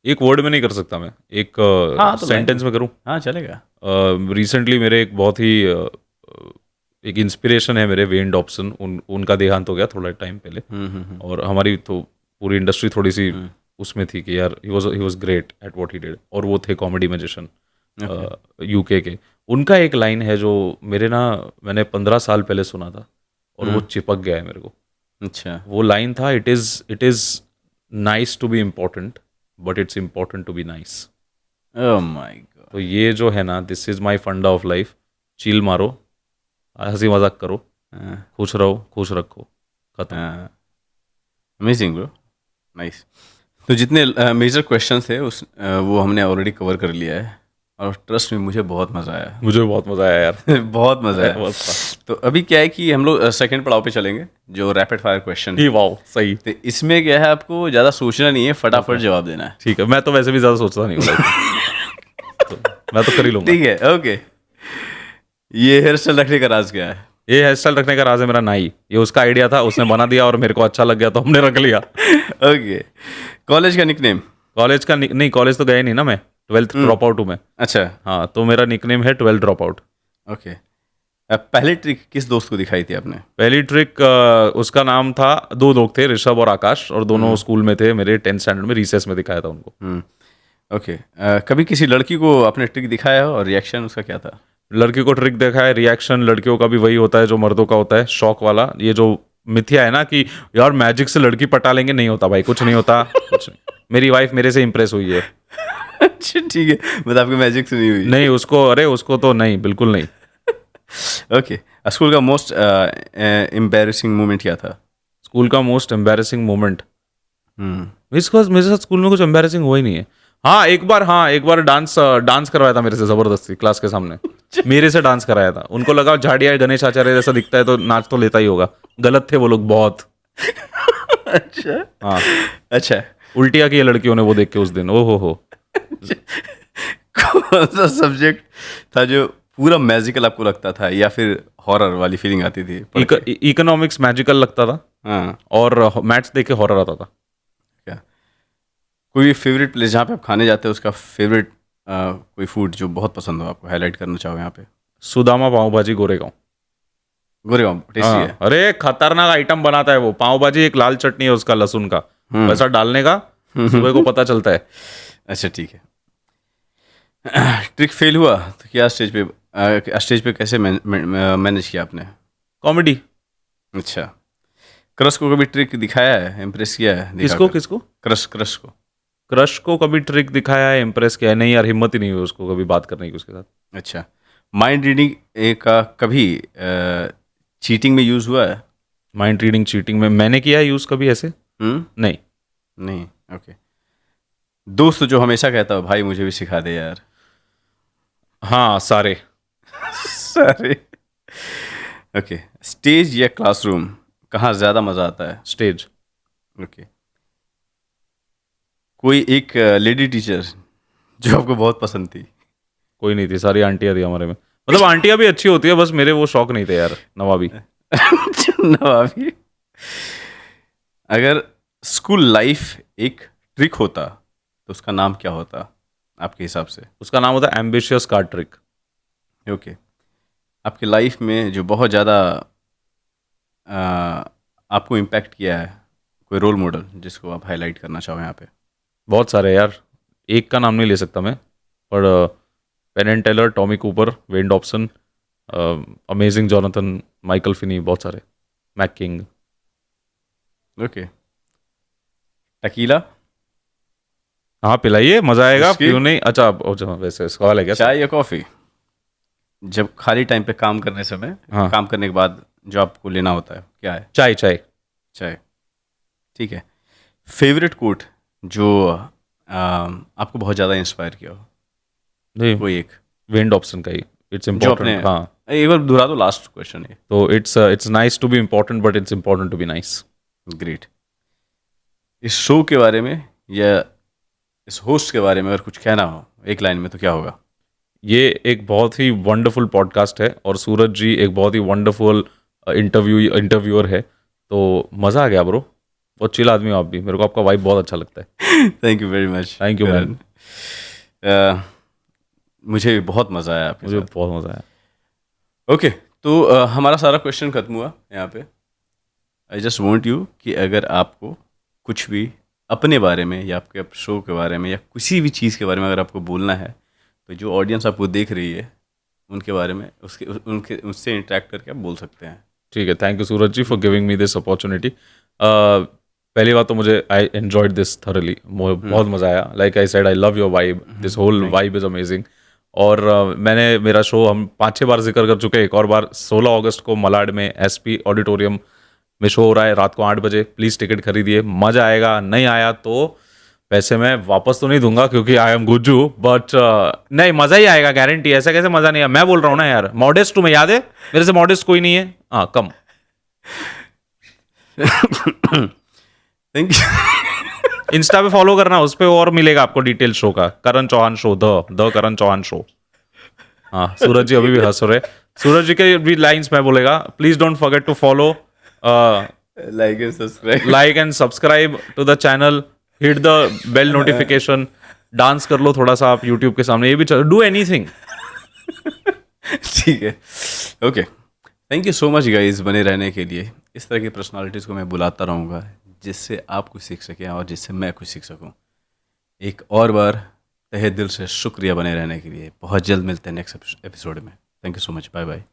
एक वर्ड में नहीं कर सकता मैं, एक तो सेंटेंस में करूं। हाँ चलेगा। रिसेंटली मेरे एक बहुत ही एक इंस्पिरेशन है मेरे, वेन डॉब्सन। उनका देहांत हो गया थोड़ा टाइम पहले। और हमारी तो पूरी इंडस्ट्री थोड़ी सी उसमें थी कि यार he was great at what he did, और वो थे कॉमेडी मैजिशियन यूके के। उनका एक लाइन है जो मैंने 15 साल पहले सुना था और वो चिपक गया है मेरे को। अच्छा। वो लाइन था, it is nice to be important but it's important to be nice. Oh my God. तो ये जो है ना, दिस इज माई फंडा ऑफ लाइफ। चिल मारो, हंसी मजाक करो, खुश रहो, खुश रखो, खत्म। Amazing bro, nice. तो जितने मेजर क्वेश्चंस थे वो हमने ऑलरेडी कवर कर लिया है, और ट्रस्ट में मुझे बहुत मज़ा आया। मुझे भी बहुत मजा आया यार। बहुत मज़ा आया। बहुत था। तो अभी क्या है कि हम लोग सेकंड पड़ाव पे चलेंगे, जो रैपिड फायर क्वेश्चन है। ही वाओ, सही। तो इसमें क्या है, आपको ज़्यादा सोचना नहीं है, फटाफट जवाब देना है। ठीक है, मैं तो वैसे भी ज्यादा सोचता नहीं हूँ life में। तो मैं तो कर ही लूंगा। ठीक है, ओके। ये हेयर स्टाइल रखने का राज क्या है? ये हेयर स्टाइल रखने का राज है मेरा नाई। ये उसका आइडिया था, उसने बना दिया और मेरे को अच्छा लग गया तो हमने रख लिया। ओके। कॉलेज का निकनेम? कॉलेज का नहीं, कॉलेज तो गया नहीं ना मैं, 12th ड्रॉप आउट हूँ मैं। अच्छा, हाँ, तो मेरा निकनेम है 12 ड्रॉप आउट। ओके। पहली ट्रिक किस दोस्त को दिखाई थी आपने? पहली ट्रिक उसका नाम था, दो लोग थे, ऋषभ और आकाश, और दोनों स्कूल में थे मेरे, 10th स्टैंडर्ड में रिसेस में दिखाया था उनको। ओके। कभी किसी लड़की को आपने ट्रिक दिखाया हो और रिएक्शन उसका क्या था? लड़की को ट्रिक देखा है, रिएक्शन लड़कियों का भी वही होता है जो मर्दों का होता है, शौक वाला। ये जो मिथ्या है ना कि यार मैजिक से लड़की पटा लेंगे, नहीं होता भाई, कुछ नहीं होता, कुछ नहीं। मेरी वाइफ मेरे से इंप्रेस हुई है। अच्छा, ठीक है, मतलब आपकी मैजिक से नहीं हुई? नहीं, उसको तो नहीं, बिल्कुल नहीं। ओके। स्कूल का मोस्ट एम्बैरेसिंग मोमेंट क्या था? स्कूल का मोस्ट एम्बैरेसिंग मोमेंट, मेरे साथ स्कूल में कुछ एम्बैरेसिंग हुआ ही नहीं है। हाँ, एक बार डांस करवाया था मेरे से जबरदस्ती क्लास के सामने। मेरे से डांस कराया था, उनको लगा झाड़िया गणेश आचार्य जैसा दिखता है तो नाच तो लेता ही होगा। गलत थे वो लोग बहुत। अच्छा। हाँ, अच्छा। उल्टिया की है लड़कियों ने वो देख के उस दिन। ओ हो। कौन सा सब्जेक्ट था जो पूरा मैजिकल आपको लगता था, या फिर हॉरर वाली फीलिंग आती थी पढ़ के? इकोनॉमिक्स मैजिकल लगता था, हाँ। और मैथ्स देख के हॉरर आता था। क्या कोई फेवरेट प्लेस जहाँ पे आप खाने जाते हो, उसका फेवरेट कोई फूड जो बहुत पसंद हो, आपको हाईलाइट करना चाहो यहाँ पे? सुदामा पाव भाजी, गोरेगांव। गोरेगांव टेस्टी हाँ, है। अरे खतरनाक आइटम बनाता है वो। पाव भाजी, एक लाल चटनी है उसका, लहसुन का, वैसा डालने का, सुबह को पता चलता है। अच्छा, ठीक है। ट्रिक फेल हुआ तो क्या स्टेज पे कैसे मैनेज किया आपने? कॉमेडी। अच्छा। क्रश को कभी ट्रिक दिखाया है, इम्प्रेस किया है किसको? क्रश को? क्रश को कभी ट्रिक दिखाया है, इम्प्रेस किया है? नहीं यार, हिम्मत ही नहीं हुई उसको कभी बात करने की उसके साथ। अच्छा। माइंड रीडिंग का कभी चीटिंग में यूज़ हुआ है? माइंड रीडिंग चीटिंग में मैंने किया है यूज कभी ऐसे? नहीं। नहीं। ओके। दोस्त जो हमेशा कहता हो, भाई मुझे भी सिखा दे यार? हाँ, सारे। सारे। ओके। स्टेज या क्लासरूम, कहाँ ज़्यादा मज़ा आता है? स्टेज। ओके। कोई एक लेडी टीचर जो आपको बहुत पसंद थी? कोई नहीं थी, सारी आंटियां थी हमारे में। मतलब आंटियां भी अच्छी होती है, बस मेरे वो शौक नहीं थे यार, नवाबी। नवाबी। अगर स्कूल लाइफ एक ट्रिक होता तो उसका नाम क्या होता आपके हिसाब से? उसका नाम होता है एम्बिशियस कार्ड ट्रिक। ओके। आपकी लाइफ में जो बहुत ज़्यादा आपको इम्पैक्ट किया है, कोई रोल मॉडल जिसको आप हाईलाइट करना चाहो यहाँ पे? बहुत सारे यार, एक का नाम नहीं ले सकता मैं, पर Penn and Teller, Tommy Cooper, Wayne Dobson, amazing Jonathan, Michael Finney, बहुत सारे, मैक किंग। ओके। टकीला? हाँ, पिलाइए, मजा आएगा। Whiskey? क्यों नहीं? अच्छा, वैसे सवाल है क्या? चाय या कॉफ़ी? जब खाली टाइम पे काम करने समय, हाँ। काम करने के बाद जो आपको लेना होता है, क्या है? चाय। चाय। ठीक है। फेवरेट कोट जो आपको बहुत ज़्यादा इंस्पायर किया हो, नहीं, कोई एक वेन डॉब्सन का ही, इट्स जो अपने इम्पोर्टेंट। हाँ, एक बार दोहरा दो, लास्ट क्वेश्चन है। तो it's nice to be important but it's important to be nice. Great. इस शो के बारे में या इस होस्ट के बारे में अगर कुछ कहना हो एक लाइन में, तो क्या होगा? ये एक बहुत ही वंडरफुल पॉडकास्ट है, और सूरज जी एक बहुत ही वंडरफुल इंटरव्यूअर है। तो मज़ा आ गया ब्रो, बहुत चिल आदमी हो आप भी, मेरे को आपका वाइब बहुत अच्छा लगता है। Thank you very much. Thank you man. मुझे भी बहुत मज़ा आया आपके मुझे साथ। बहुत मज़ा आया। ओके, तो हमारा सारा क्वेश्चन खत्म हुआ यहाँ पे। आई जस्ट वांट यू कि अगर आपको कुछ भी अपने बारे में या आपके शो के बारे में या किसी भी चीज़ के बारे में अगर आपको बोलना है, तो जो ऑडियंस आपको देख रही है उनके बारे में उनके उससे इंटरेक्ट करके आप बोल सकते हैं। ठीक है, thank you Suraj ji for giving me this opportunity. पहली बात तो मुझे आई एन्जॉयड दिस थॉरली, मुझे बहुत मज़ा आया। Like I said, I love your vibe, this whole vibe is amazing. और मैंने मेरा शो हम 5-6 बार जिक्र कर चुके हैं। एक और बार 16 अगस्त को मलाड में एसपी ऑडिटोरियम में शो हो रहा है रात को 8 बजे। प्लीज़ टिकट खरीदिए, मज़ा आएगा। नहीं आया तो पैसे मैं वापस तो नहीं दूंगा क्योंकि आई एम गुज्जू, बट नहीं, मज़ा ही आएगा गारंटी। ऐसा कैसे मज़ा नहीं है? मैं बोल रहा हूँ ना यार, मॉडेस्ट तुम्हें याद है, मेरे से मॉडेस्ट कोई नहीं है। हाँ, कम। Thank you. इंस्टा पे फॉलो करना, उस पे और मिलेगा आपको डिटेल शो का। Karan Chauhan show, the Karan Chauhan show. हाँ, सूरज जी अभी भी हंस रहे। सूरज जी के भी लाइंस मैं बोलेगा, please don't forget to follow, like and subscribe. Like and subscribe to the channel, hit the bell notification. Dance कर लो थोड़ा सा आप यूट्यूब के सामने, ये भी चलो, डू एनीथिंग। ठीक है, okay, thank you so much guys बने रहने के लिए। इस तरह की पर्सनालिटीज़ को मैं बुलाता रहूँगा जिससे आप कुछ सीख सकें और जिससे मैं कुछ सीख सकूँ। एक और बार तहे दिल से शुक्रिया बने रहने के लिए। बहुत जल्द मिलते हैं नेक्स्ट एपिसोड में। Thank you so much, bye bye.